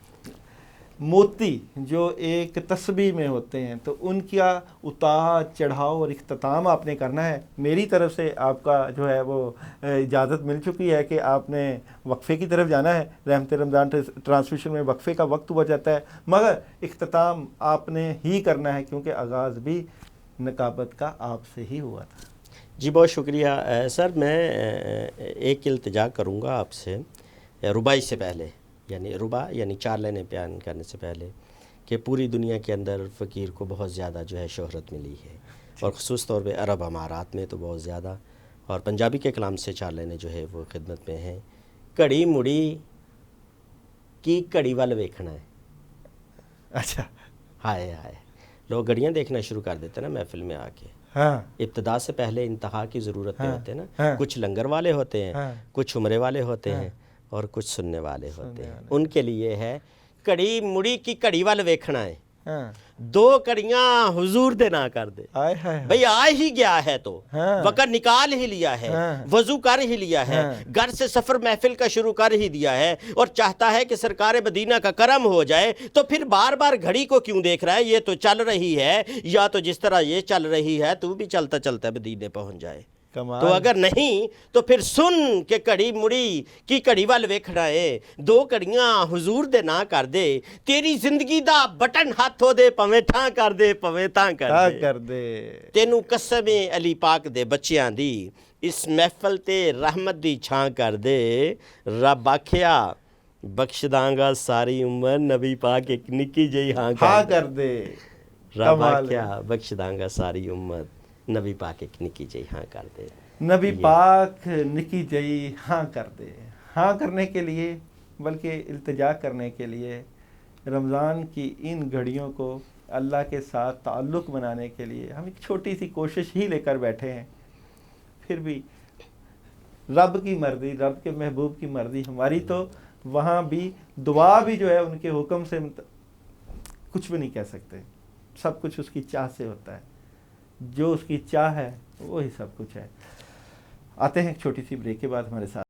موتی جو ایک تسبیح میں ہوتے ہیں، تو ان کا اتار چڑھاؤ اور اختتام آپ نے کرنا ہے. میری طرف سے آپ کا جو ہے وہ اجازت مل چکی ہے کہ آپ نے وقفے کی طرف جانا ہے. رحمت رمضان ٹرانسمیشن میں وقفے کا وقت ہوا جاتا ہے، مگر اختتام آپ نے ہی کرنا ہے کیونکہ آغاز بھی نقابت کا آپ سے ہی ہوا تھا. جی بہت شکریہ سر. میں ایک التجا کروں گا آپ سے ربائی سے پہلے، یعنی ربا یعنی 4 لائنیں بیان کرنے سے پہلے، کہ پوری دنیا کے اندر فقیر کو بہت زیادہ جو ہے شہرت ملی ہے، اور خصوص طور پہ عرب امارات میں تو بہت زیادہ، اور پنجابی کے کلام سے 4 لائنیں جو ہے وہ خدمت میں ہیں. کڑی مڑی کی کڑی وال ویکھنا ہے. اچھا، ہائے ہائے، لوگ گھڑیاں دیکھنا شروع کر دیتے ہیں نا محفل میں آ کے. ہاں ابتدا سے پہلے انتہا کی ضرورت پہ ہاں، ہوتے ہیں نا. ہاں، کچھ لنگر والے ہوتے ہیں، ہاں، کچھ عمرے والے ہوتے ہاں، ہیں، اور کچھ سننے والے ہوتے سننے ہیں. والے. ان کے لیے ہے کڑی مڑی کی کڑی وال ویکھنا ہے. ہاں، 2 کڑیاں حضور دے نہ کر دے. ہائے ہائے، بھئی آ ہی گیا ہے تو ہاں، وقت نکال ہی لیا ہے، ہاں، وضو کر ہی لیا ہے، ہاں، گھر سے سفر محفل کا شروع کر ہی دیا ہے، اور چاہتا ہے کہ سرکار مدینہ کا کرم ہو جائے. تو پھر بار بار گھڑی کو کیوں دیکھ رہا ہے؟ یہ تو چل رہی ہے، یا تو جس طرح یہ چل رہی ہے تو بھی چلتا چلتا مدینے پہنچ جائے. کمال. تو اگر نہیں تو پھر سن کہ کڑی مڑی کی کڑی وال ویکھنا ہے. 2 کڑیاں حضور دے نہ کر دے. تیری زندگی دا بٹن ہاتھ ہو دے، پویں ٹھاں کر دے پویں تاں کر دے. تینوں قسم علی پاک دے بچیاں دی، اس محفل تے رحمت دی چھاں کر دے. رب آکھیا بخش داں گا ساری عمر، نبی پاک ایک نکی جئی ہاں کر دے. رب کمال ہے. آکھیا بخش داں گا ساری عمر، نبی پاک ایک نکی جئی ہاں کر دے. نبی پاک نکی جئی ہاں کر دے. ہاں کرنے کے لیے، بلکہ التجا کرنے کے لیے، رمضان کی ان گھڑیوں کو اللہ کے ساتھ تعلق بنانے کے لیے ہم ایک چھوٹی سی کوشش ہی لے کر بیٹھے ہیں. پھر بھی رب کی مرضی، رب کے محبوب کی مرضی، ہماری تو وہاں بھی دعا بھی جو ہے ان کے حکم سے کچھ بھی نہیں کہہ سکتے. سب کچھ اس کی چاہ سے ہوتا ہے. جو اس کی چاہ ہے وہی سب کچھ ہے. آتے ہیں ایک چھوٹی سی بریک کے بعد ہمارے ساتھ.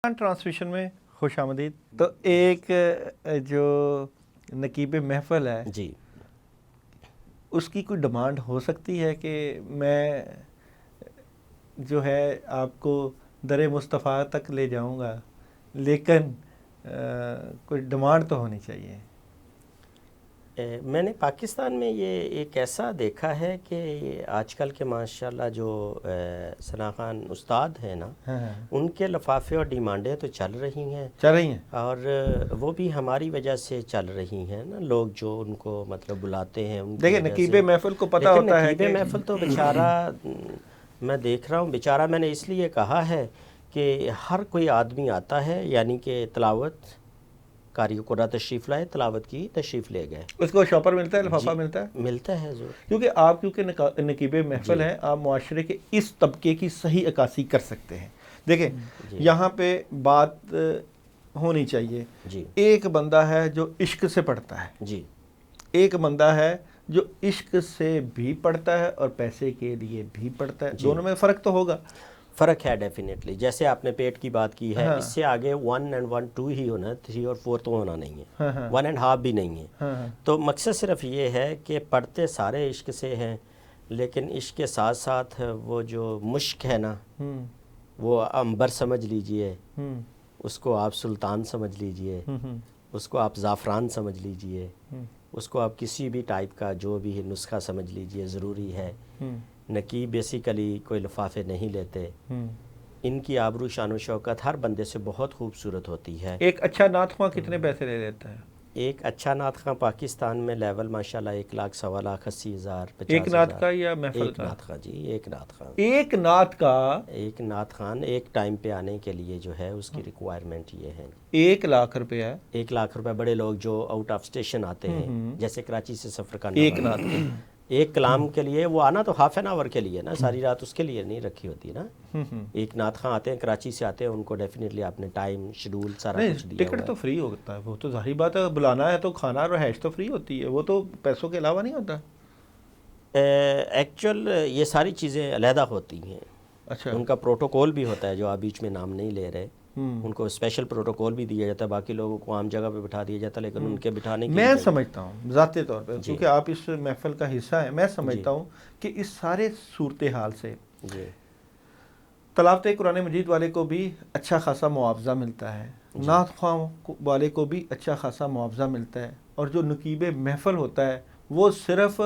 ٹرانسمیشن میں خوش آمدید. تو ایک جو نقیب محفل ہے جی اس کی کوئی ڈیمانڈ ہو سکتی ہے کہ میں جو ہے آپ کو در مصطفیٰ تک لے جاؤں گا، لیکن کوئی ڈیمانڈ تو ہونی چاہیے. میں نے پاکستان میں یہ ایک ایسا دیکھا ہے کہ آج کل کے ماشاءاللہ جو ثنا خان استاد ہیں نا، ان کے لفافے اور ڈیمانڈیں تو چل رہی ہیں اور وہ بھی ہماری وجہ سے چل رہی ہیں نا. لوگ جو ان کو مطلب بلاتے ہیں دیکھیں نقیب محفل کو پتہ ہوتا ہے نقیب محفل تو بیچارہ میں دیکھ رہا ہوں بیچارہ، میں نے اس لیے کہا ہے کہ ہر کوئی آدمی آتا ہے، یعنی کہ تلاوت قاری قرآن تشریف لائے، تلاوت کی، تشریف لے گئے، اس کو شاپر ملتا ہے، لفافہ ملتا ہے ضرور. کیونکہ نقیب محفل ہیں، آپ معاشرے کے اس طبقے کی صحیح عکاسی کر سکتے ہیں. دیکھیں یہاں پہ بات ہونی چاہیے. ایک بندہ ہے جو عشق سے پڑھتا ہے، ایک بندہ ہے جو عشق سے بھی پڑھتا ہے اور پیسے کے لیے بھی پڑھتا ہے. دونوں میں فرق تو ہوگا. فرق ہے ڈیفینیٹلی. جیسے آپ نے پیٹ کی بات کی ہے، اس سے آگے 1 and 1 2 ہی ہونا ہے، 3 اور 4 تو ہونا نہیں ہے، 1 and half بھی نہیں ہے. تو مقصد صرف یہ ہے کہ پڑھتے سارے عشق سے ہیں، لیکن عشق کے ساتھ ساتھ وہ جو مشک ہے نا، وہ عنبر سمجھ لیجئے، اس کو آپ سلطان سمجھ لیجئے، اس کو آپ زعفران سمجھ لیجئے، اس کو آپ کسی بھی ٹائپ کا جو بھی نسخہ سمجھ لیجئے، ضروری ہے. نقیب بیسیکلی کوئی لفافے نہیں لیتے. ان کی آبرو شان و شوکت ہر بندے سے بہت خوبصورت ہوتی ہے. ایک اچھا نعت خواں کتنے پیسے لے لیتا ہے؟ ایک اچھا نعت خواں پاکستان میں لیول ماشاءاللہ 1 لاکھ 1.25 لاکھ 50,000 ایک نعت کا یا محفل ایک کا؟ نعت خواں جی، ایک نعت خواں، ایک نعت کا ایک نعت خان ایک ٹائم پہ آنے کے لیے جو ہے اس کی ریکوائرمنٹ یہ ہے 1 لاکھ روپیہ ہے. 1 لاکھ روپے. بڑے لوگ جو آؤٹ آف اسٹیشن آتے ہیں، جیسے کراچی سے سفر کرنا، ایک نعت کا ایک کلام کے لیے وہ آنا تو ہاف این آور کے لیے نا، ساری رات اس کے لیے نہیں رکھی ہوتی نا. ایک نعت خواں آتے ہیں کراچی سے آتے ہیں، ان کو ڈیفینیٹلی آپ نے ٹائم شیڈول سارا کچھ دیا. ٹکٹ تو فری ہوتا ہے، وہ تو ظاہری بات ہے. بلانا ہے تو کھانا اور رہائش تو فری ہوتی ہے، وہ تو پیسوں کے علاوہ نہیں ہوتا. ایکچوئل یہ ساری چیزیں علیحدہ ہوتی ہیں. اچھا، ان کا پروٹوکول بھی ہوتا ہے جو آپ بیچ میں نام نہیں لے رہے، ان کو اسپیشل پروٹوکول بھی دیا جاتا ہے. باقی لوگوں کو عام جگہ پہ بٹھا دیا جاتا ہے، لیکن ان کے بٹھانے کی میں سمجھتا ہوں ذاتی طور پہ، کیونکہ آپ اس محفل کا حصہ ہیں، میں سمجھتا ہوں کہ اس سارے صورتحال سے تلاوت قرآن مجید والے کو بھی اچھا خاصا معاوضہ ملتا ہے، نعت خواں والے کو بھی اچھا خاصا معاوضہ ملتا ہے، اور جو نقیب محفل ہوتا ہے وہ صرف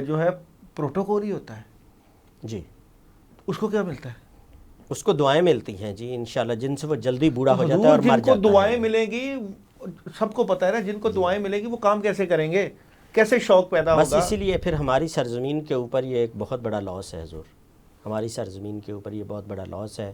جو ہے پروٹوکول ہی ہوتا ہے. جی، اس کو کیا ملتا ہے؟ اس کو دعائیں ملتی ہیں جی انشاءاللہ، جن سے وہ جلدی بوڑھا ہو جاتا ہے اور مر جاتا ہے. جن کو دعائیں ملیں گی، سب کو پتہ ہے نا، جن کو دعائیں ملیں گی وہ کام کیسے کریں گے، کیسے شوق پیدا ہوگا. بس اسی لیے پھر ہماری سرزمین کے اوپر یہ ایک بہت بڑا لاس ہے حضور، ہماری سرزمین کے اوپر یہ بہت بڑا لاس ہے.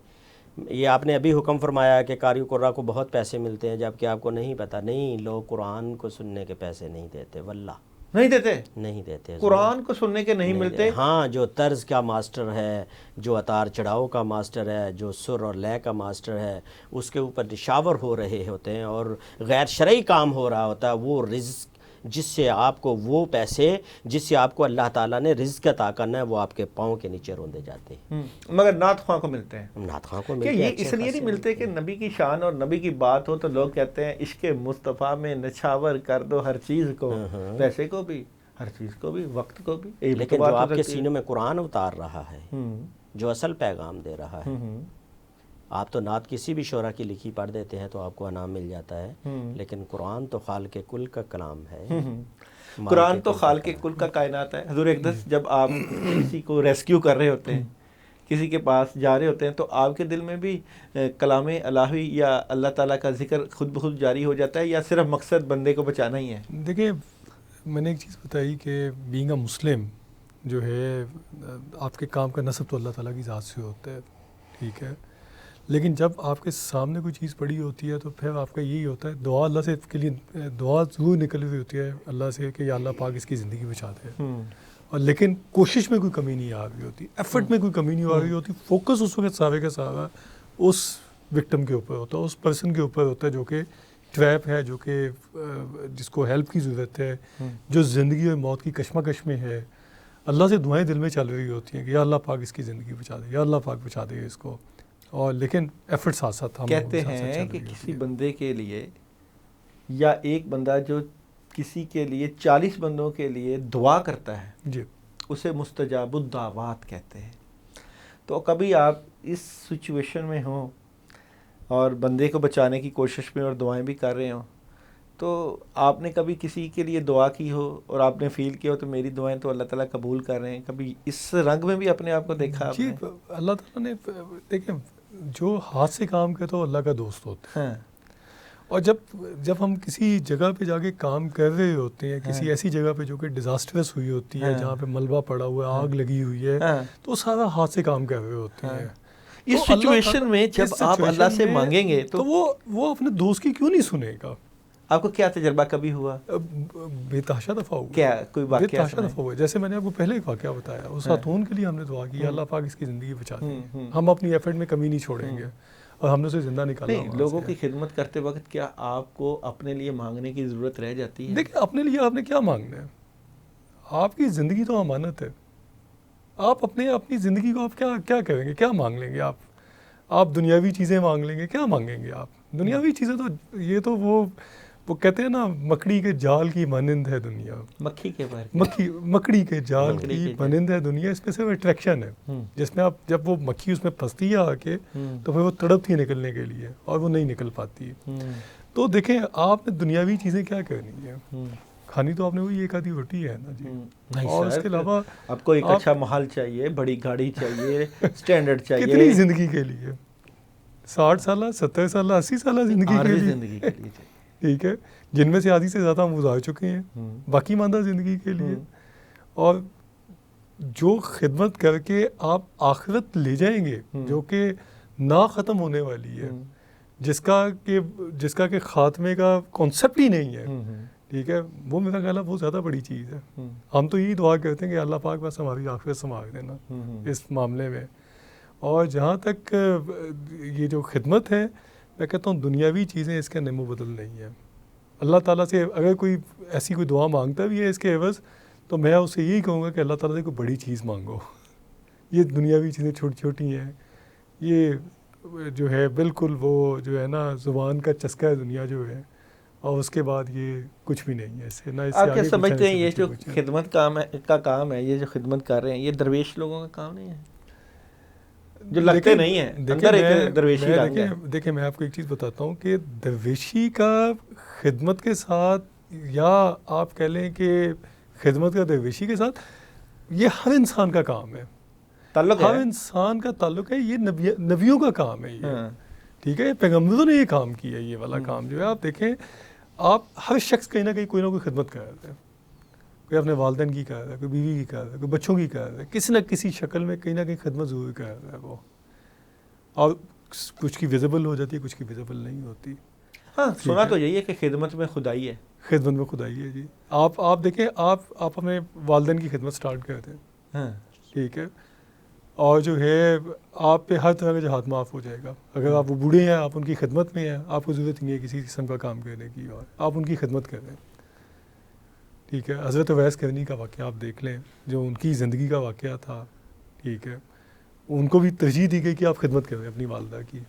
یہ آپ نے ابھی حکم فرمایا کہ قاری قرآن کو بہت پیسے ملتے ہیں، جبکہ آپ کو نہیں پتہ. نہیں، لوگ قرآن کو سننے کے پیسے نہیں دیتے، واللہ نہیں دیتے. قرآن کو سننے کے نہیں ملتے. ہاں، جو طرز کا ماسٹر ہے، جو اتار چڑھاؤ کا ماسٹر ہے، جو سر اور لے کا ماسٹر ہے، اس کے اوپر نشاور ہو رہے ہوتے ہیں اور غیر شرعی کام ہو رہا ہوتا ہے. وہ رزق جس سے آپ کو، وہ پیسے جس سے آپ کو اللہ تعالیٰ نے رزق عطا کرنا ہے، وہ آپ کے پاؤں کے نیچے روندے جاتے ہیں. مگر نعت خواں کو ملتے ہیں. نعت خواں کو کہ ملتے ہیں. یہ اس لیے نہیں ملتے کہ نبی کی شان اور نبی کی بات ہو تو لوگ کہتے ہیں عشق مصطفیٰ میں نچھاور کر دو ہر چیز کو، پیسے کو بھی، ہر چیز کو بھی، وقت کو بھی. لیکن جو آپ کے سینے میں قرآن اتار رہا ہے، جو اصل پیغام دے رہا ہے، آپ تو نعت کسی بھی شعرا کی لکھی پڑھ دیتے ہیں تو آپ کو انعام مل جاتا ہے، لیکن قرآن تو خالق کل کا کلام ہے. قرآن تو خالق کل کا کائنات ہے. حضور اقدس جب آپ کسی کو ریسکیو کر رہے ہوتے ہیں، کسی کے پاس جا رہے ہوتے ہیں، تو آپ کے دل میں بھی کلام الہی یا اللہ تعالیٰ کا ذکر خود بخود جاری ہو جاتا ہے، یا صرف مقصد بندے کو بچانا ہی ہے؟ دیکھیں، میں نے ایک چیز بتائی کہ بینگ اے مسلم جو ہے، آپ کے کام کا نسب تو اللہ تعالیٰ کی ذات سے ہوتا ہے، ٹھیک ہے، لیکن جب آپ کے سامنے کوئی چیز پڑی ہوتی ہے تو پھر آپ کا یہی ہوتا ہے، دعا اللہ سے کے لیے دعا ضرور نکل رہی ہوتی ہے اللہ سے کہ یا اللہ پاک اس کی زندگی بچا دے، اور لیکن کوشش میں کوئی کمی نہیں آ رہی ہوتی، ایفرٹ میں کوئی کمی نہیں آ رہی ہوتی. فوکس اس وقت سارے کا سارا اس وکٹم کے اوپر ہوتا ہے، اس پرسن کے اوپر ہوتا ہے جو کہ ٹریپ ہے، جو کہ جس کو ہیلپ کی ضرورت ہے، جو زندگی اور موت کی کشمکش میں ہے. اللہ سے دعائیں دل میں چل رہی ہوتی ہیں کہ یا اللہ پاک اس کی زندگی بچا دے، یا اللہ پاک بچا دے اس کو. اور لیکن ایفرٹ ساتھ ساتھ ہم کہتے ہیں کہ کسی بندے کے لیے یا ایک بندہ جو کسی کے لیے 40 بندوں کے لیے دعا کرتا ہے جی اسے مستجاب الدعوات کہتے ہیں. تو کبھی آپ اس سچویشن میں ہوں اور بندے کو بچانے کی کوشش میں اور دعائیں بھی کر رہے ہوں, تو آپ نے کبھی کسی کے لیے دعا کی ہو اور آپ نے فیل کیا ہو تو میری دعائیں تو اللہ تعالیٰ قبول کر رہے ہیں, کبھی اس رنگ میں بھی اپنے آپ کو دیکھا آپ جی نے؟ اللہ تعالیٰ نے دیکھیں جو ہاتھ سے کام کرتا ہے وہ اللہ کا دوست ہوتا ہے. ہاں اور جب ہم کسی جگہ پہ جا کے کام کر رہے ہوتے ہیں, کسی ایسی جگہ پہ جو کہ ڈیزاسٹرس ہوئی ہوتی ہے, جہاں پہ ملبہ پڑا ہوا ہے, آگ لگی ہوئی ہے, تو سارا ہاتھ سے کام کر رہے ہوتے ہیں. اس سچویشن میں جب آپ اللہ سے مانگیں گے تو وہ اپنے دوست کی کیوں نہیں سنے گا؟ آپ کو کیا تجربہ کبھی ہوا؟ بے تحاشا دفعہ ہوا. کیا کوئی بے واقعہ؟ تحاشا دفعہ ہوا. جیسے میں نے آپ کو پہلے ایک واقعہ بتایا, اس خاتون کے لیے ہم نے دعا کی اللہ پاک اس کی زندگی بچا دیں, ہم اپنی ایفرٹ میں کمی نہیں چھوڑیں گے اور ہم نے اسے زندہ نکالا. نہیں, لوگوں کی خدمت کرتے وقت کیا آپ کو اپنے لیے مانگنے کی ضرورت رہ جاتی ہے؟ دیکھیں اپنے لیے آپ نے کیا مانگنا ہے؟ آپ کی زندگی تو امانت ہے. آپ اپنی زندگی کو آپ کیا کریں گے, کیا مانگ لیں گے آپ دنیاوی چیزیں مانگ لیں گے, کیا مانگیں گے آپ؟ دنیاوی چیزیں تو یہ تو وہ کہتے ہیں نا مکڑی کے جال کی مانند ہے دنیا. مکڑی کے جال کی مانند ہے دنیا. اس میں صرف اٹریکشن ہے, جس میں آپ جب وہ مکھی اس میں پھنستی ہے آ کے تو پھر وہ تڑپتی ہے نکلنے کے لیے اور وہ نہیں نکل پاتی. تو دیکھیں آپ نے دنیاوی چیزیں کیا کرنی ہے, کھانی تو آپ نے وہی ایک آدھی روٹی ہے نا جی, اور اس کے علاوہ آپ کو ایک اچھا محل چاہیے, بڑی گاڑی چاہیے, اسٹینڈرڈ چاہیے. کتنی زندگی کے لیے؟ 60 سالہ 70 سالہ 80 سالہ زندگی کے لیے, ٹھیک ہے, جن میں سے آدھی سے زیادہ ہم گزار چکے ہیں, باقی ماندہ زندگی کے لیے. اور جو خدمت کر کے آپ آخرت لے جائیں گے جو کہ نہ ختم ہونے والی ہے, جس کا کہ خاتمے کا کانسیپٹ ہی نہیں ہے, ٹھیک ہے, وہ میرا خیال ہے بہت زیادہ بڑی چیز ہے. ہم تو یہی دعا کرتے ہیں کہ اللہ پاک بس ہماری آخرت سنوار دینا اس معاملے میں. اور جہاں تک یہ جو خدمت ہے, میں کہتا ہوں دنیاوی چیزیں اس کا نمو بدل نہیں ہے. اللہ تعالیٰ سے اگر کوئی ایسی کوئی دعا مانگتا بھی ہے اس کے عوض, تو میں اسے یہی کہوں گا کہ اللہ تعالیٰ سے کوئی بڑی چیز مانگو. یہ دنیاوی چیزیں چھوٹی چھوٹی ہیں, یہ جو ہے بالکل وہ جو ہے نا زبان کا چسکا ہے دنیا جو ہے, اور اس کے بعد یہ کچھ بھی نہیں ہے. اس سے نہ اس سے آپ کیا سمجھتے ہیں یہ جو خدمت کا کام ہے, یہ جو خدمت کر رہے ہیں, یہ درویش لوگوں کا کام نہیں ہے جو لگتے نہیں ہیں اندر ایک درویشی رنگ ہے؟ دیکھیں میں آپ کو ایک چیز بتاتا ہوں کہ درویشی کا خدمت کے ساتھ, یا آپ کہہ لیں کہ خدمت کا درویشی کے ساتھ, یہ ہر انسان کا کام ہے, ہر انسان کا تعلق ہے. یہ نبیوں کا کام ہے یہ, ٹھیک ہے, پیغمبروں نے یہ کام کیا ہے. یہ والا کام جو ہے آپ دیکھیں, آپ ہر شخص کہیں نہ کہیں کوئی نہ کوئی خدمت کر رہا ہے. کوئی اپنے والدین کی کر رہا ہے, کوئی بیوی کی کر رہا ہے, کوئی بچوں کی کر رہا ہے, کسی نہ کسی شکل میں کہیں نہ کہیں خدمت ضرور کر رہا ہے وہ. اور کچھ کی ویزیبل ہو جاتی ہے, کچھ کی ویزیبل نہیں ہوتی. ہاں, سنا تو یہی ہے کہ خدمت میں خدائی ہے. خدمت میں خدائی ہے جی. آپ دیکھیں, آپ اپنے والدین کی خدمت سٹارٹ کرتے ہیں, ٹھیک ہے, اور جو ہے آپ پہ ہر طرح کا جو ہاتھ معاف ہو جائے گا. اگر آپ وہ بوڑھے ہیں, آپ ان کی خدمت میں ہیں, آپ کو ضرورت نہیں ہے کسی قسم کا کام کرنے کی, اور آپ ان کی خدمت کریں, ٹھیک ہے. حضرت اویس کرنی کا واقعہ آپ دیکھ لیں, جو ان کی زندگی کا واقعہ تھا, ٹھیک ہے, ان کو بھی ترجیح دی گئی کہ آپ خدمت کریں اپنی والدہ کی.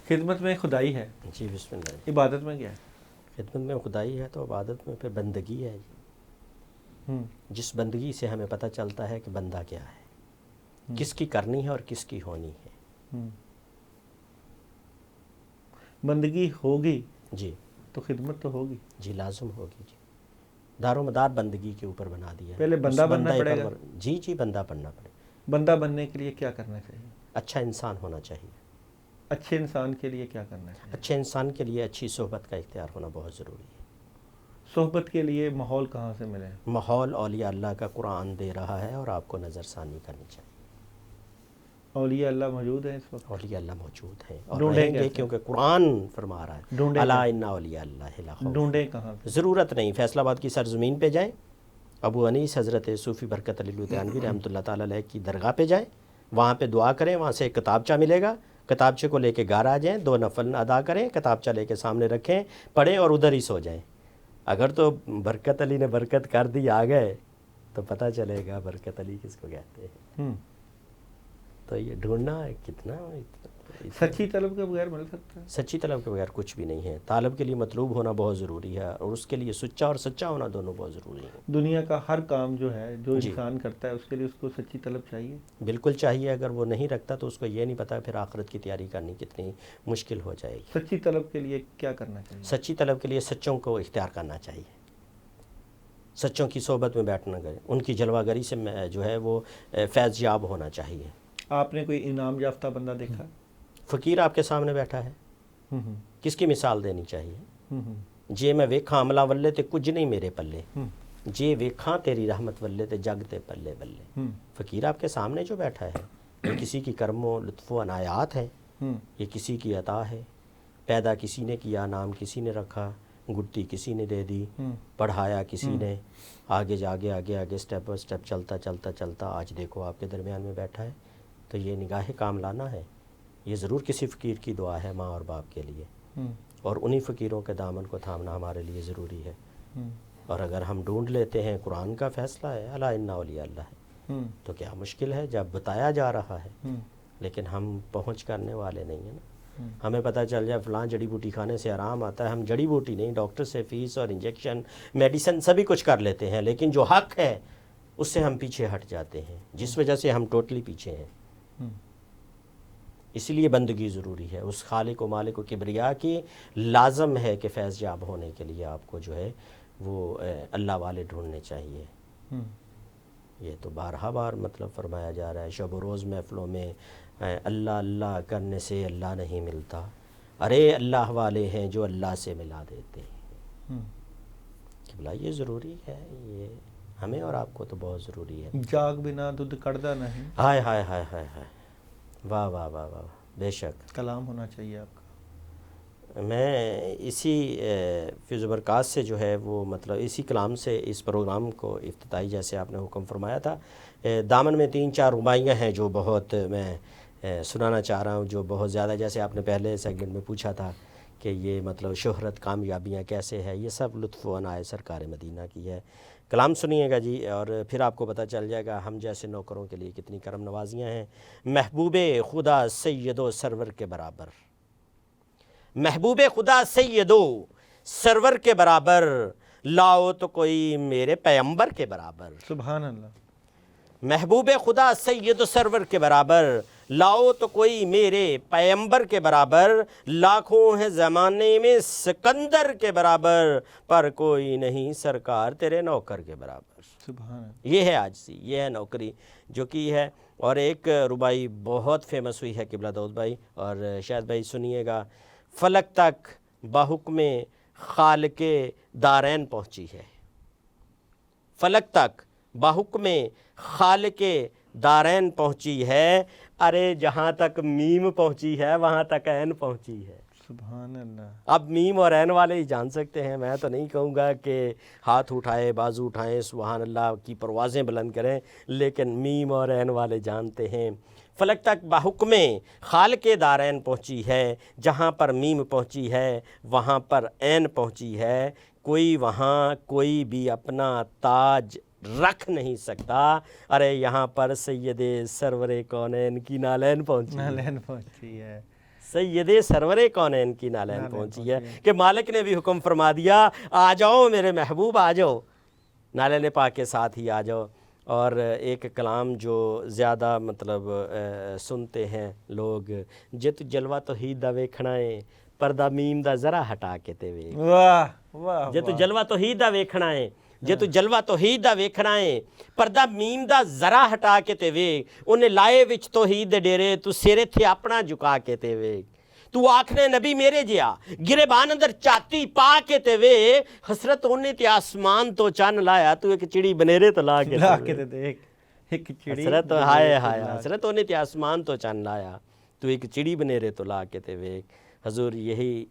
خدمت میں خدائی ہے. جی بسم اللہ. عبادت میں کیا ہے؟ خدمت میں خدائی ہے تو عبادت میں پھر بندگی ہے. جس بندگی سے ہمیں پتہ چلتا ہے کہ بندہ کیا ہے, کس کی کرنی ہے اور کس کی ہونی ہے. بندگی ہوگی جی تو خدمت تو ہوگی. جی لازم ہوگی. جی دار و مدار بندگی کے اوپر بنا دیا. پہلے بندہ بننا پڑے گا. جی بندہ بننا پڑے گا. بندہ بننے کے لیے کیا کرنا چاہیے؟ اچھا انسان ہونا چاہیے. اچھے انسان کے لیے کیا کرنا چاہیے؟ اچھے انسان کے لیے اچھی صحبت کا اختیار ہونا بہت ضروری ہے. صحبت کے لیے ماحول کہاں سے ملے؟ ماحول اولیاء اللہ کا قرآن دے رہا ہے, اور آپ کو نظر ثانی کرنی چاہیے. اولیاء اللہ موجود ہیں اس وقت؟ اولیاء اللہ موجود ہیں اور رہیں گے, کیونکہ قرآن فرما رہا ہے الا ان اولیاء اللہ لا خوف. ڈھونڈیں کہاں؟ ضرورت نہیں, فیصل آباد کی سرزمین پہ جائیں, ابو انیس حضرت صوفی برکت علی لدھیانوی رحمۃ اللہ تعالیٰ علیہ کی درگاہ پہ جائیں, وہاں پہ دعا کریں, وہاں سے ایک کتابچہ ملے گا, کتابچے کو لے کے گھر آ جائیں, 2 نفل ادا کریں, کتابچہ لے کے سامنے رکھیں, پڑھیں اور ادھر ہی سو جائیں. اگر تو برکت علی نے برکت کر دی آ گئے, تو پتہ چلے گا برکت علی کس کو کہتے ہیں. تو یہ ڈھونڈنا کتنا سچی طلب کے بغیر مل سکتا ہے؟ سچی طلب کے بغیر کچھ بھی نہیں ہے. طالب کے لیے مطلوب ہونا بہت ضروری ہے اور اس کے لیے سچا اور سچا ہونا دونوں بہت ضروری ہیں. دنیا کا ہر کام جو ہے جو انسان کرتا ہے اس کے لیے اس کو سچی طلب چاہیے. بالکل چاہیے. اگر وہ نہیں رکھتا تو اس کو یہ نہیں پتا پھر آخرت کی تیاری کرنی کتنی مشکل ہو جائے گی. سچی طلب کے لیے کیا کرنا چاہیے؟ سچی طلب کے لیے سچوں کو اختیار کرنا چاہیے. سچوں کی صحبت میں بیٹھنا گئے, ان کی جلوہ گری سے جو ہے وہ فیض یاب ہونا چاہیے. آپ نے کوئی انعام یافتہ بندہ دیکھا؟ فقیر آپ کے سامنے بیٹھا ہے, کس کی مثال دینی چاہیے؟ جے میں ویکھاں عملہ ولے تے کچھ نہیں میرے پلے, جے ویکھاں تیری رحمت ولے تے جگ تے پلے بلے. فقیر آپ کے سامنے جو بیٹھا ہے یہ کسی کی کرم و لطف و عنایات ہے, یہ کسی کی عطا ہے. پیدا کسی نے کیا, نام کسی نے رکھا, گٹی کسی نے دے دی, پڑھایا کسی نے, آگے جاگے آگے آگے سٹیپ بائی سٹیپ چلتا چلتا چلتا آج دیکھو آپ کے درمیان میں بیٹھا ہے. تو یہ نگاہ کاملانہ ہے. یہ ضرور کسی فقیر کی دعا ہے ماں اور باپ کے لیے, اور انہی فقیروں کے دامن کو تھامنا ہمارے لیے ضروری ہے. اور اگر ہم ڈھونڈ لیتے ہیں قرآن کا فیصلہ ہے الا ان اولیاء اللہ ہے, تو کیا مشکل ہے جب بتایا جا رہا ہے لیکن ہم پہنچ کرنے والے نہیں ہیں نا. ہمیں پتہ چل جائے فلاں جڑی بوٹی کھانے سے آرام آتا ہے, ہم جڑی بوٹی نہیں, ڈاکٹر سے فیس اور انجیکشن میڈیسن سبھی کچھ کر لیتے ہیں, لیکن جو حق ہے اس سے ہم پیچھے ہٹ جاتے ہیں, جس وجہ سے ہم ٹوٹلی پیچھے ہیں. اس لیے بندگی ضروری ہے. اس خالق و مالک و کبریا کی لازم ہے کہ فیض یاب ہونے کے لیے آپ کو جو ہے وہ اللہ والے ڈھونڈنے چاہیے. یہ تو بارہا بار مطلب فرمایا جا رہا ہے. شب و روز محفلوں میں اللہ اللہ کرنے سے اللہ نہیں ملتا, ارے اللہ والے ہیں جو اللہ سے ملا دیتے ہیں. کہ بلا یہ ضروری ہے, یہ ہمیں اور آپ کو تو بہت ضروری ہے. جاگ بنا دودھ کڑدا نہیں. ہائے ہائے ہائے ہائے ہائے, واہ واہ واہ واہ, بے شک کلام ہونا چاہیے آپ کا. میں اسی فیض و برکات سے جو ہے وہ مطلب اسی کلام سے اس پروگرام کو افتتاحی جیسے آپ نے حکم فرمایا تھا, دامن میں 3-4 رباعیاں ہیں جو بہت میں سنانا چاہ رہا ہوں, جو بہت زیادہ, جیسے آپ نے پہلے سیگمنٹ میں پوچھا تھا کہ یہ مطلب شہرت کامیابیاں کیسے ہے, یہ سب لطف و عنایت سرکار مدینہ کی ہے. کلام سنیے گا جی, اور پھر آپ کو پتہ چل جائے گا ہم جیسے نوکروں کے لیے کتنی کرم نوازیاں ہیں. محبوب خدا سید و سرور کے برابر, محبوب خدا سید و سرور کے برابر, لاؤ تو کوئی میرے پیغمبر کے برابر. سبحان اللہ. محبوب خدا سید و سرور کے برابر, لاؤ تو کوئی میرے پیغمبر کے برابر. لاکھوں ہیں زمانے میں سکندر کے برابر, پر کوئی نہیں سرکار تیرے نوکر کے برابر. سبحان اللہ. یہ ہے عاجزی, یہ ہے نوکری جو کی ہے. اور ایک ربائی بہت فیمس ہوئی ہے قبلہ داؤد بھائی, اور شاید بھائی سنیے گا. فلک تک بحکم خالق دارین پہنچی ہے, فلک تک بحکم خالق دارین پہنچی ہے, ارے جہاں تک میم پہنچی ہے وہاں تک عین پہنچی ہے. سبحان اللہ. اب میم اور عین والے ہی جان سکتے ہیں, میں تو نہیں کہوں گا کہ ہاتھ اٹھائے بازو اٹھائیں سبحان اللہ کی پروازیں بلند کریں, لیکن میم اور عین والے جانتے ہیں. فلک تک بحکم خالق دارین پہنچی ہے, جہاں پر میم پہنچی ہے وہاں پر عین پہنچی ہے. کوئی وہاں کوئی بھی اپنا تاج رکھ نہیں سکتا, ارے یہاں پر سید سرور کونین کی نالین پہنچی ہے. نالین پہنچی ہے. سید سرور کونین کی نالین پہنچی ہے کہ مالک نے بھی حکم فرما دیا آ جاؤ میرے محبوب, آ جاؤ نالین پاک کے ساتھ ہی آ جاؤ. اور ایک کلام جو زیادہ مطلب سنتے ہیں لوگ, جت جلوہ توحید دا ویکھنا ہے پردہ میم دا ذرا ہٹا کے تے ویکھ. واہ واہ. جے تو جلوہ توحید دا ویکھنا ہے, جے تو جلوہ توحید دا ویکھنا ہے پردہ میم دا ذرا ہٹا کے تے ویکھ. انہیں لائے وچ توحید دے ڈیرے, تو سیرے تھے اپنا جھکا کے تے ویکھ. تو آکھنے نبی میرے جیا گریبان اندر چاتی پا کے تے وے, حسرت ہونے تے آسمان تو چن لایا, تو ایک چڑی بنیرے تو لا کے تے دیکھ. ایک چڑی حسرت ہائے ہائے, حسرت ہونے تے آسمان تو چن لایا, تو ایک چڑی بنیرے تو لا کے تے وے. حضور یہی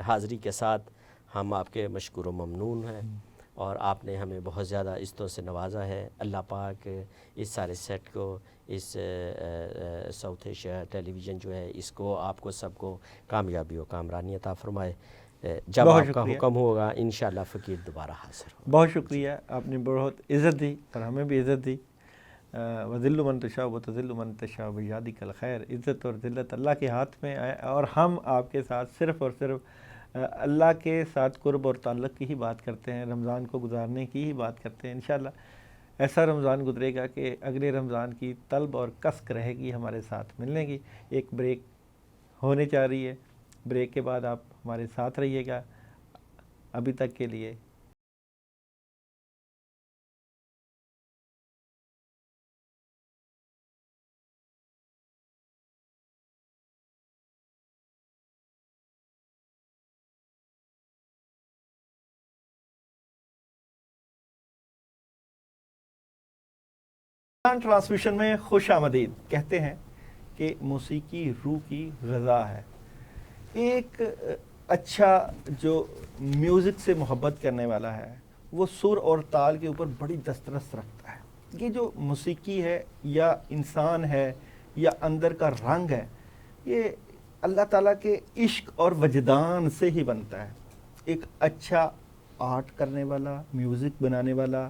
حاضری کے ساتھ ہم آپ کے مشکور و ممنون ہیں, اور آپ نے ہمیں بہت زیادہ عزتوں سے نوازا ہے. اللہ پاک اس سارے سیٹ کو, اس ساؤتھ ایشیا ٹیلی ویژن جو ہے, اس کو آپ کو سب کو کامیابی و کامرانی عطا فرمائے. جب آپ کا حکم ہوگا انشاءاللہ فقیر دوبارہ حاضر ہوگا. بہت شکریہ, آپ نے بہت عزت دی اور ہمیں بھی عزت دی. وذل من تشاء وتذل من تشاء بیادک الخیر، عزت اور ذلت اللہ کے ہاتھ میں ہے، اور ہم آپ کے ساتھ صرف اور صرف اللہ کے ساتھ قرب اور تعلق کی ہی بات کرتے ہیں، رمضان کو گزارنے کی ہی بات کرتے ہیں۔ انشاءاللہ ایسا رمضان گزرے گا کہ اگلے رمضان کی طلب اور کسک رہے گی ہمارے ساتھ ملنے کی۔ ایک بریک ہونے جا رہی ہے، بریک کے بعد آپ ہمارے ساتھ رہیے گا۔ ابھی تک کے لیے ٹرانسمیشن میں خوش آمدید۔ کہتے ہیں کہ موسیقی روح کی غذا ہے۔ ایک اچھا جو میوزک سے محبت کرنے والا ہے وہ سر اور تال کے اوپر بڑی دسترس رکھتا ہے۔ یہ جو موسیقی ہے یا انسان ہے یا اندر کا رنگ ہے، یہ اللہ تعالیٰ کے عشق اور وجدان سے ہی بنتا ہے۔ ایک اچھا آرٹ کرنے والا، میوزک بنانے والا،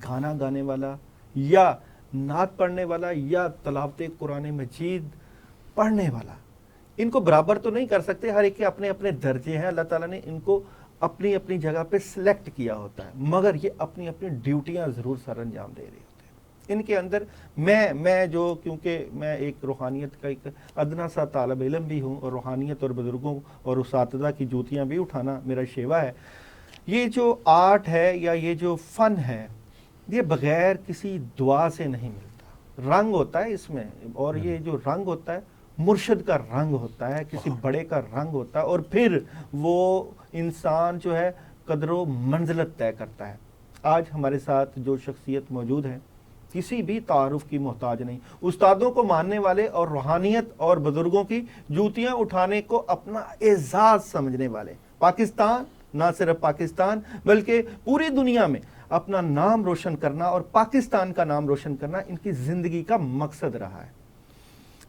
گانا گانے والا یا نعت پڑھنے والا یا تلاوت قرآن مجید پڑھنے والا، ان کو برابر تو نہیں کر سکتے، ہر ایک کے اپنے اپنے درجے ہیں۔ اللہ تعالیٰ نے ان کو اپنی اپنی جگہ پہ سلیکٹ کیا ہوتا ہے، مگر یہ اپنی اپنی ڈیوٹیاں ضرور سر انجام دے رہے ہوتے ہیں۔ ان کے اندر میں جو کیونکہ میں ایک روحانیت کا ایک ادنا سا طالب علم بھی ہوں، اور روحانیت اور بزرگوں اور اساتذہ کی جوتیاں بھی اٹھانا میرا شیوا ہے۔ یہ جو آرٹ ہے یا یہ جو فن ہے، یہ بغیر کسی دعا سے نہیں ملتا۔ رنگ ہوتا ہے اس میں، اور یہ جو رنگ ہوتا ہے مرشد کا رنگ ہوتا ہے، کسی بڑے کا رنگ ہوتا ہے، اور پھر وہ انسان جو ہے قدر و منزلت طے کرتا ہے۔ آج ہمارے ساتھ جو شخصیت موجود ہے کسی بھی تعارف کی محتاج نہیں، استادوں کو ماننے والے اور روحانیت اور بزرگوں کی جوتیاں اٹھانے کو اپنا اعزاز سمجھنے والے، پاکستان، نہ صرف پاکستان بلکہ پوری دنیا میں اپنا نام روشن کرنا اور پاکستان کا نام روشن کرنا ان کی زندگی کا مقصد رہا ہے۔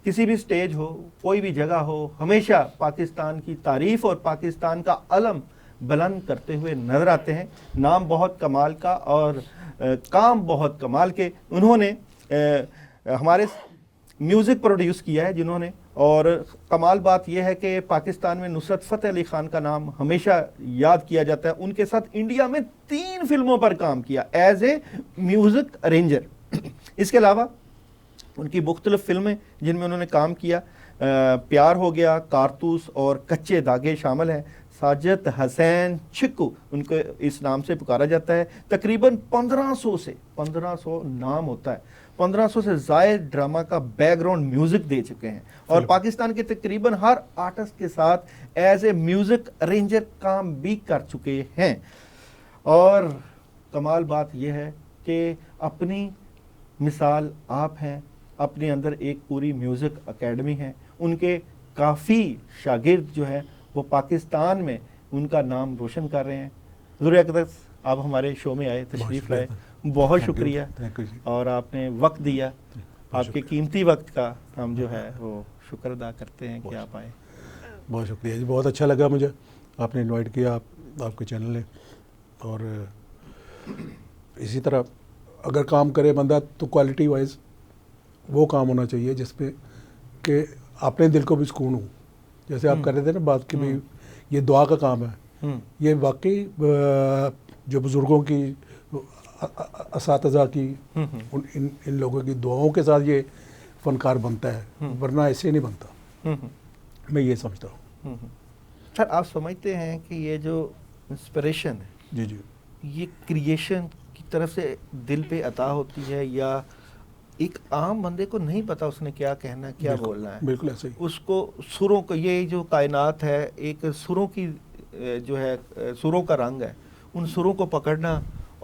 کسی بھی سٹیج ہو، کوئی بھی جگہ ہو، ہمیشہ پاکستان کی تعریف اور پاکستان کا علم بلند کرتے ہوئے نظر آتے ہیں۔ نام بہت کمال کا اور کام بہت کمال کے۔ انہوں نے ہمارے میوزک پروڈیوس کیا ہے جنہوں نے، اور کمال بات یہ ہے کہ پاکستان میں نصرت فتح علی خان کا نام ہمیشہ یاد کیا جاتا ہے۔ ان کے ساتھ انڈیا میں 3 فلموں پر کام کیا ایز اے میوزک ارینجر۔ اس کے علاوہ ان کی مختلف فلمیں جن میں انہوں نے کام کیا، پیار ہو گیا، کارتوس اور کچے دھاگے شامل ہیں۔ ساجد حسین چھکو ان کو اس نام سے پکارا جاتا ہے۔ تقریباً 1500 نام ہوتا ہے، 1500 سے زائد ڈرامہ کا بیک گراؤنڈ میوزک دے چکے ہیں، اور پاکستان کے تقریباً ہر آرٹسٹ کے ساتھ ایز اے میوزک ارینجر کام بھی کر چکے ہیں۔ اور کمال بات یہ ہے کہ اپنی مثال آپ ہیں، اپنے اندر ایک پوری میوزک اکیڈمی ہے۔ ان کے کافی شاگرد جو ہیں وہ پاکستان میں ان کا نام روشن کر رہے ہیں۔ حضور اقدس آپ ہمارے شو میں آئے، تشریف لائے، بہت شکریہ، اور آپ نے وقت دیا، آپ کے قیمتی وقت کا ہم جو ہے وہ شکر ادا کرتے ہیں کہ آپ آئے۔ بہت شکریہ جی، بہت اچھا لگا مجھے، آپ نے انوائٹ کیا، آپ کے چینل نے، اور اسی طرح اگر کام کرے بندہ تو کوالٹی وائز وہ کام ہونا چاہیے جس پہ کہ اپنے دل کو بھی سکون ہو۔ جیسے آپ کر رہے تھے نا بات کہ بھائی یہ دعا کا کام ہے، یہ واقعی جو بزرگوں کی، اساتذہ کی، ان لوگوں کی دعاؤں کے ساتھ یہ فنکار بنتا ہے، ورنہ ایسے نہیں بنتا، میں یہ سمجھتا ہوں۔ سر آپ سمجھتے ہیں کہ یہ جو انسپریشن ہے جی جی، یہ کریشن کی طرف سے دل پہ عطا ہوتی ہے، یا ایک عام بندے کو نہیں پتا اس نے کیا کہنا ہے، کیا بولنا ہے؟ بالکل ایسے ہی، اس کو سروں کو، یہ جو کائنات ہے ایک سروں کی جو ہے سروں کا رنگ ہے، ان سروں کو پکڑنا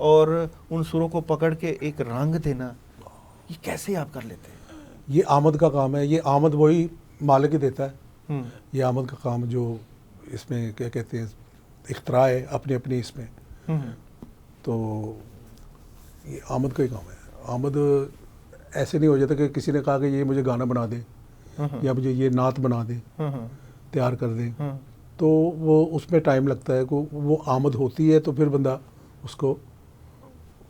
اور ان سروں کو پکڑ کے ایک رنگ دینا، یہ کیسے آپ کر لیتے ہیں؟ یہ آمد کا کام ہے، یہ آمد وہی مالک ہی دیتا ہے۔ یہ آمد کا کام جو اس میں کیا کہتے ہیں اختراع ہے اپنی اپنی اس میں، تو یہ آمد کا ہی کام ہے۔ آمد ایسے نہیں ہو جاتا کہ کسی نے کہا کہ یہ مجھے گانا بنا دے یا مجھے یہ نعت بنا دے، تیار کر دے، تو وہ اس میں ٹائم لگتا ہے، وہ آمد ہوتی ہے تو پھر بندہ اس کو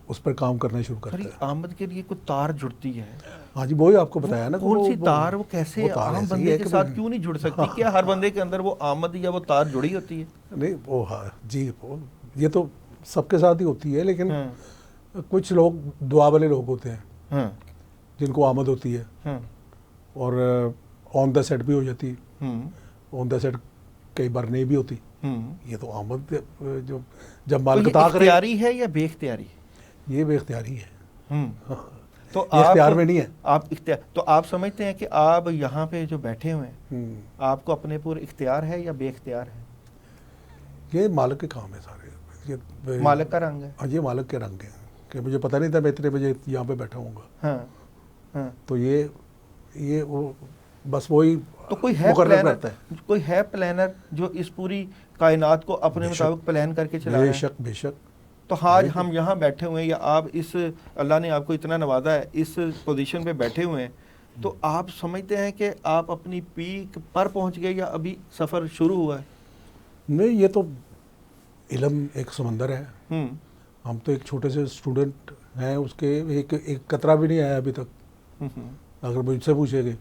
اس پر کام کرنا شروع کرتا ہے. آمد کے لیے کوئی تار جڑتی ہے. ہاں جی وہی آپ کو بتایا نا. کون سی تار وہ کیسے عام بندے کے ساتھ کیوں نہیں جڑ سکتی؟ کیا ہر بندے کے اندر وہ آمد یا وہ تار جڑی ہوتی ہے؟ نہیں وہ ہاں جی یہ تو سب کے ساتھ ہی ہوتی ہے، لیکن کچھ لوگ دعا والے لوگ ہوتے ہیں جن کو آمد ہوتی ہے اور آن دا سیٹ بھی ہو جاتی ہے، آن دا سیٹ کئی بار نہیں بھی ہوتی. یہ تو آمد جو جب مال قطع کرے. اختیاری ہے یا بے اختیاری؟ یہ بے اختیاری ہے. تو اختیار میں نہیں ہے. آپ اختیار تو آپ سمجھتے ہیں کہ آپ یہاں پہ جو بیٹھے ہوئے ہیں آپ کو اپنے پورے اختیار ہے یا بے اختیار ہے؟ یہ مالک کے کام ہے سارے. یہ مالک کا رنگ ہے. ہاں یہ مالک کے رنگ ہے کہ مجھے پتہ نہیں تھا میں اتنے بجے یہاں پہ بیٹھا ہوں گا. تو یہ وہ بس وہی تو کوئی ہے پلانر، کوئی ہے پلانر جو اس پوری کائنات کو اپنے مطابق پلان کر کے چلا رہا ہے؟ بے شک بے شک. تو آج ہم یہاں بیٹھے ہوئے ہیں یا آپ اس اللہ نے آپ کو اتنا نوازا ہے اس پوزیشن پہ بیٹھے ہوئے ہیں، تو آپ سمجھتے ہیں کہ آپ اپنی پیک پر پہنچ گئے یا ابھی سفر شروع ہوا ہے؟ نہیں یہ تو علم ایک سمندر ہے. ہم تو ایک چھوٹے سے اسٹوڈنٹ ہیں، اس کے ایک قطرہ بھی نہیں آیا ابھی تک. اگر مجھ سے پوچھے گے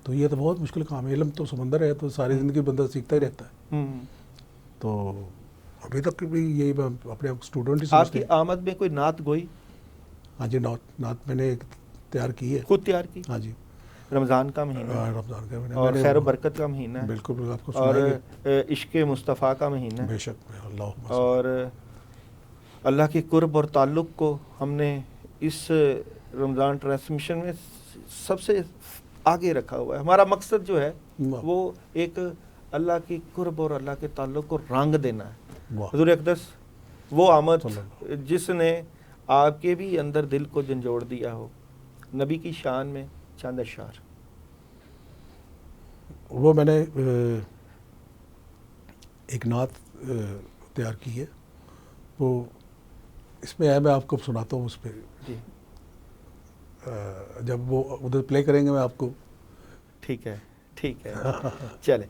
تو یہ تو بہت مشکل کام ہے. علم تو سمندر ہے، تو ساری زندگی بندہ سیکھتا ہی رہتا ہے. تو ابھی تک بھی یہی اپنے اسٹوڈنٹ ہی سمجھتے ہیں. آپ کی آمد میں کوئی نعت گوئی؟ ہاں جی نعت میں نے ایک تیار کی ہے. خود تیار کی؟ ہاں جی. رمضان کا مہینہ، رمضان کا مہینہ اور خیر و برکت کا مہینہ ہے. بالکل آپ کو اور سنائیں گے. عشق مصطفیٰ کا مہینہ ہے. بے شک اللہ. اور اللہ کے قرب اور تعلق کو ہم نے اس رمضان ٹرانسمیشن میں سب سے آگے رکھا ہوا ہے. ہمارا مقصد جو ہے وہ ایک اللہ کی قرب اور اللہ کے تعلق کو رنگ دینا ہے. حضور اقدس وہ آمد جس نے آپ کے بھی اندر دل کو جھنجھوڑ دیا ہو. نبی کی شان میں چند اشعار. وہ میں نے ایک نعت تیار کی ہے، وہ اس میں ہے، میں آپ کو سناتا ہوں. اس پہ جب وہ ادھر پلے کریں گے میں آپ کو. ٹھیک ہے چلے.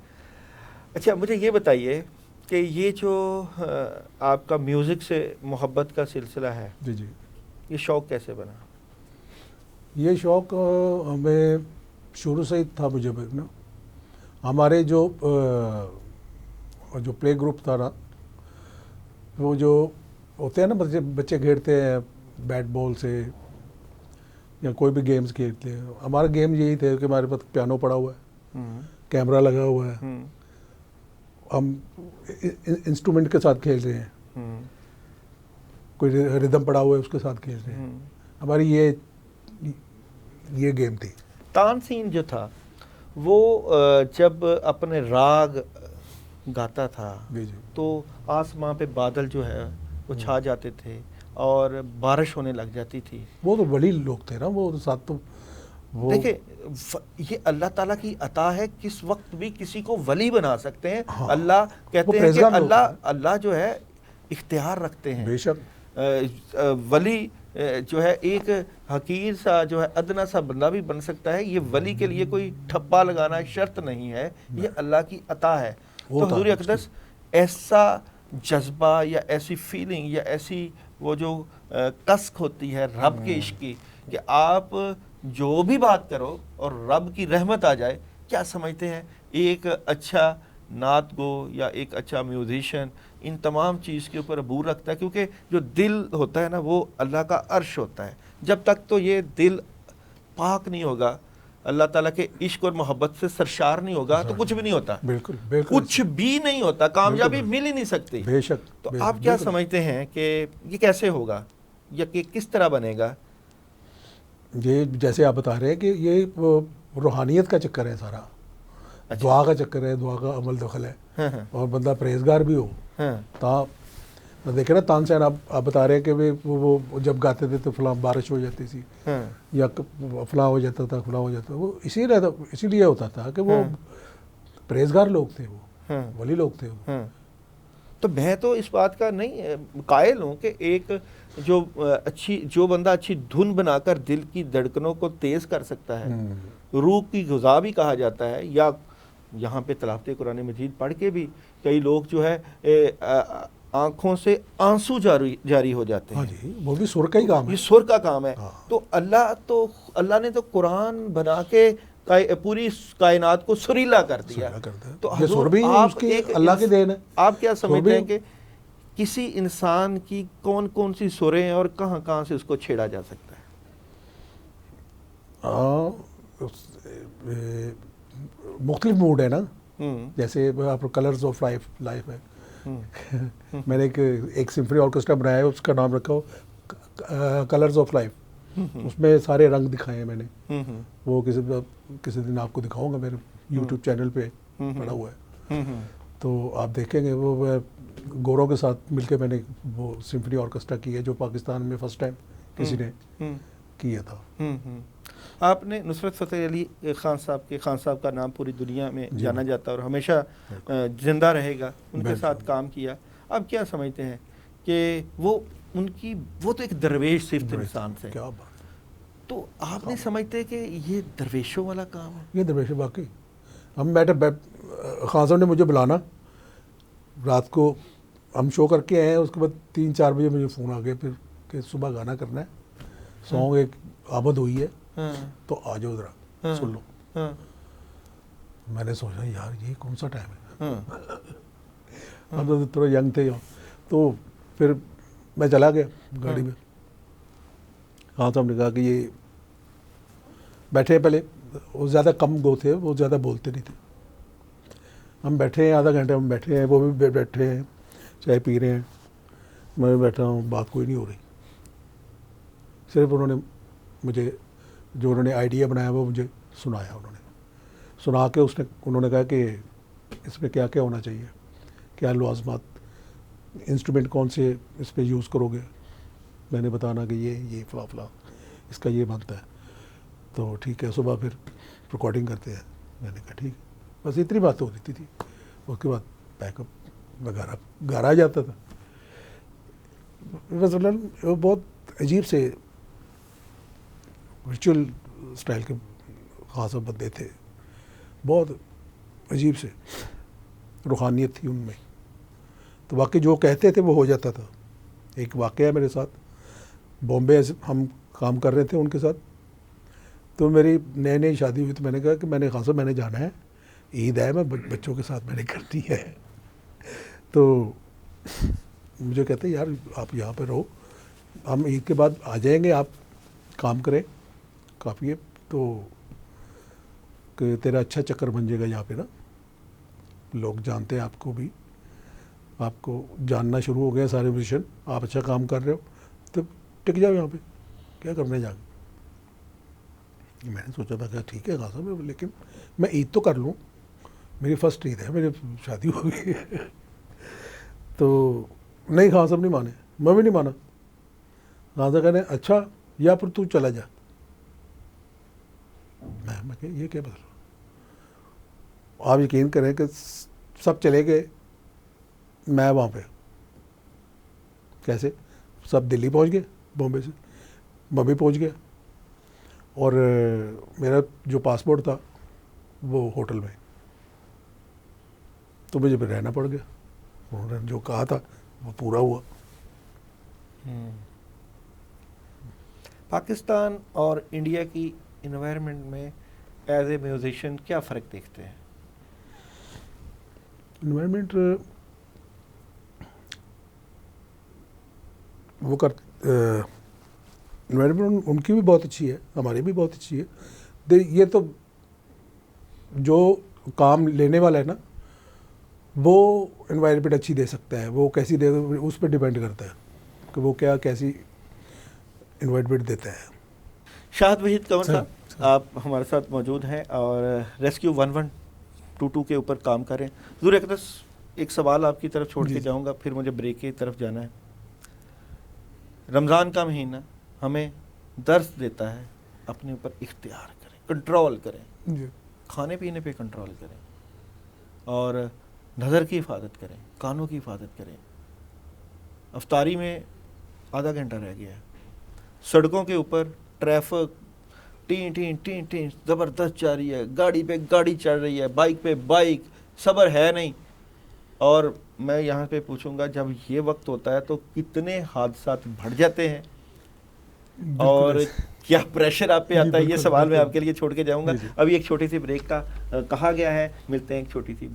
اچھا مجھے یہ بتائیے کہ یہ جو آپ کا میوزک سے محبت کا سلسلہ ہے، جی جی، یہ شوق کیسے بنا؟ یہ شوق ہمیں شروع سے ہی تھا. مجھے نا ہمارے جو پلے گروپ تھا نا، وہ جو ہوتے ہیں نا بچے کھیلتے ہیں بیٹ بال سے یا کوئی بھی گیمز کھیلتے ہیں. ہمارا گیم یہی تھے کہ ہمارے پاس پیانو پڑا ہوا ہے، کیمرہ لگا ہوا ہے، ہم انسٹرومنٹ کے ساتھ کھیل رہے ہیں، کوئی ردم پڑا ہوا ہے اس کے ساتھ کھیل رہے ہیں. ہماری یہ گیم تھی. تانسین جو تھا وہ جب اپنے راگ گاتا تھا تو آسمان پہ بادل جو ہے وہ چھا جاتے تھے اور بارش ہونے لگ جاتی تھی. وہ تو ولی لوگ تھے نا، وہ ساتھ تو دیکھیں یہ اللہ تعالیٰ کی عطا ہے، کس وقت بھی کسی کو ولی بنا سکتے ہیں. اللہ کہتے ہیں کہ اللہ جو ہے اختیار رکھتے ہیں. بے شک ولی جو ہے ایک حقیر سا جو ہے ادنا سا بندہ بھی بن سکتا ہے. یہ ولی کے لیے کوئی ٹھپا لگانا شرط نہیں ہے، یہ اللہ کی عطا ہے. تو حضور اقدس ایسا جذبہ یا ایسی فیلنگ یا ایسی وہ جو کسک ہوتی ہے رب کے عشق کی کہ آپ جو بھی بات کرو اور رب کی رحمت آ جائے. کیا سمجھتے ہیں ایک اچھا نعت گو یا ایک اچھا میوزیشین ان تمام چیز کے اوپر عبور رکھتا ہے، کیونکہ جو دل ہوتا ہے نا وہ اللہ کا عرش ہوتا ہے. جب تک تو یہ دل پاک نہیں ہوگا، اللہ تعالیٰ کے عشق اور محبت سے سرشار نہیں ہوگا تو کچھ بھی نہیں ہوتا. بالکل کچھ بھی نہیں ہوتا، کامیابی مل ہی نہیں سکتی. بے شک. تو آپ کیا سمجھتے ہیں کہ یہ کیسے ہوگا یا کہ کس طرح بنے گا؟ یہ جیسے آپ بتا رہے ہیں کہ یہ روحانیت کا چکر ہے سارا. دعا کا چکر ہے، دعا کا عمل دخل ہے، اور بندہ پرہیزگار بھی ہو. دیکھیں نا تانسین آپ بتا رہے ہیں کہ وہ جب گاتے تھے تو فلاں بارش ہو جاتی تھی یا فلاں ہو جاتا تھا فلاں ہو جاتا. وہ اسی لیے ہوتا تھا کہ وہ پرہیزگار لوگ تھے، وہ ولی لوگ تھے. تو میں تو اس بات کا نہیں قائل ہوں کہ ایک جو بندہ اچھی دھن بنا کر دل کی دھڑکنوں کو تیز کر سکتا ہے، روح کی غذا بھی کہا جاتا ہے. یا یہاں پہ تلاوت قرآن مجید پڑھ کے بھی کئی لوگ جو ہے آنکھوں سے آنسو جاری ہو جاتے ہاں ہیں. جی وہ بھی سر کا ہی کام ہے. یہ سر کا کام ہے. ہاں. تو اللہ نے تو قرآن بنا کے پوری کائنات کو سریلا کر دیا. تو یہ سر بھی اس کی اللہ کی دین ہے. آپ کیا سمجھتے ہیں کہ کسی انسان کی کون کون سی سریں ہیں اور کہاں کہاں سے اس کو چھیڑا جا سکتا ہے؟ مختلف موڈ ہے نا, جیسے آپ کلرز آف لائف ہے. میں نے ایک سمفنی آرکیسٹرا بنایا ہے, اس کا نام رکھا ہو کلرز آف لائف. اس میں سارے رنگ دکھائے ہیں میں نے. وہ کسی دن آپ کو دکھاؤں گا, میرے یوٹیوب چینل پہ پڑا ہوا ہے, تو آپ دیکھیں گے. وہ گوروں کے ساتھ مل کے میں نے وہ سمفنی آرکیسٹرا کی ہے, جو پاکستان میں فرسٹ ٹائم کسی نے کیا تھا. آپ نے نصرت فتح علی خان صاحب کا نام پوری دنیا میں جانا جاتا ہے اور ہمیشہ زندہ رہے گا. ان کے ساتھ کام کیا. آپ کیا سمجھتے ہیں کہ وہ تو ایک درویش صرف انسان سے, تو آپ نہیں سمجھتے کہ یہ درویشوں والا کام ہے؟ یہ درویش باقی. ہم بیٹھے خان صاحب نے مجھے بلانا رات کو, ہم شو کر کے آئے ہیں, اس کے بعد 3-4 بجے مجھے فون آ گیا پھر کہ صبح گانا کرنا ہے, سانگ ایک آمد ہوئی ہے تو آ جاؤ ذرا سن لو. میں نے سوچا یار یہ کون سا ٹائم ہے, ہم تو تھوڑا ینگ تھے, تو پھر میں چلا گیا گاڑی میں. ہاں صاحب نے کہا کہ یہ بیٹھے پہلے, وہ زیادہ کم گو تھے, وہ زیادہ بولتے نہیں تھے. ہم بیٹھے ہیں آدھا گھنٹہ, ہم بیٹھے ہیں, وہ بھی بیٹھے ہیں, چائے پی رہے ہیں, میں بھی بیٹھا ہوں, بات کوئی نہیں ہو رہی. صرف انہوں نے مجھے جو انہوں نے آئیڈیا بنایا وہ مجھے سنایا. انہوں نے سنا کے انہوں نے کہا کہ اس میں کیا کیا ہونا چاہیے, کیا لوازمات, انسٹرومنٹ کون سے اس پہ یوز کرو گے. میں نے بتانا کہ یہ فلا اس کا یہ بنتا ہے, تو ٹھیک ہے صبح پھر ریکارڈنگ کرتے ہیں. میں نے کہا ٹھیک ہے, بس اتنی بات ہو رہی تھی. اس کے بعد بیک اپ وغیرہ گھر آ جاتا تھا. وہ بہت عجیب سے ریچول اسٹائل کے خاص بندے تھے, بہت عجیب سے روحانیت تھی ان میں. تو واقعی جو کہتے تھے وہ ہو جاتا تھا. ایک واقعہ ہے میرے ساتھ, بامبے ہم کام کر رہے تھے ان کے ساتھ, تو میری نئی شادی ہوئی, تو میں نے کہا کہ میں نے خان صاحب میں نے جانا ہے, عید ہے, میں بچوں کے ساتھ میں نے کرنی ہے. تو مجھے کہتے ہیں یار آپ یہاں پہ رہو, ہم عید کے بعد آ جائیں گے, آپ کام کریں کافی ہے, تو کہ تیرا اچھا چکر بن جائے گا یہاں پہ نا, لوگ جانتے ہیں آپ کو بھی, آپ کو جاننا شروع ہو گیا سارے میوزیشین, آپ اچھا کام کر رہے ہو, تو ٹک جاؤ یہاں پہ, کیا کرنے جا کے. میں نے سوچا تھا کہ ٹھیک ہے خان صاحب, لیکن میں عید تو کر لوں, میری فرسٹ عید ہے, میری شادی ہو گئی ہے. تو نہیں خان صاحب نہیں مانے, میں بھی نہیں مانا. خان صاحب کہنے اچھا یا پھر تو چلا جا. میں کہ یہ کیا بدل, آپ یقین کریں کہ سب چلے گئے, میں وہاں پہ کیسے, سب دلی پہنچ گئے, بامبے سے بامبے پہنچ گیا, اور میرا جو پاسپورٹ تھا وہ ہوٹل میں, تو مجھے پھر رہنا پڑ گیا. انہوں نے جو کہا تھا وہ پورا ہوا. پاکستان اور انڈیا کی انوائرمنٹ میں ایز اے میوزیشین کیا فرق دیکھتے ہیں؟ انوائرمنٹ وہ انوائرمنٹ ان کی بھی بہت اچھی ہے, ہماری بھی بہت اچھی ہے. یہ تو جو کام لینے والا ہے نا, وہ انوائرمنٹ اچھی دے سکتا ہے, وہ کیسی دے اس پہ ڈیپینڈ کرتا ہے کہ وہ کیسی انوائرمنٹ دیتا ہے. شاہد وحید کنور صاحب, آپ ہمارے ساتھ موجود ہیں اور ریسکیو 1122 کے اوپر کام کر رہے ہیں. حضور اقدس ایک سوال آپ کی طرف چھوڑ کے جاؤں گا, پھر مجھے بریک کی طرف جانا ہے. رمضان کا مہینہ ہمیں درس دیتا ہے اپنے اوپر اختیار کریں, کنٹرول کریں, کھانے پینے پہ کنٹرول کریں, اور نظر کی حفاظت کریں, کانوں کی حفاظت کریں. افطاری میں آدھا گھنٹہ رہ گیا ہے, سڑکوں کے اوپر traffic ten ten ten ten زبردست جاری ہے, گاڑی پہ گاڑی چل رہی ہے, بائک پہ بائک, صبر ہے نہیں. اور میں یہاں پہ پوچھوں گا جب یہ وقت ہوتا ہے تو کتنے حادثات بڑھ جاتے ہیں اور کیا پریشر آپ پہ آتا ہے، یہ سوال میں آپ کے لیے چھوڑ کے جاؤں گا. ابھی ایک چھوٹی سی بریک کا کہا گیا ہے، ملتے ہیں ایک چھوٹی سی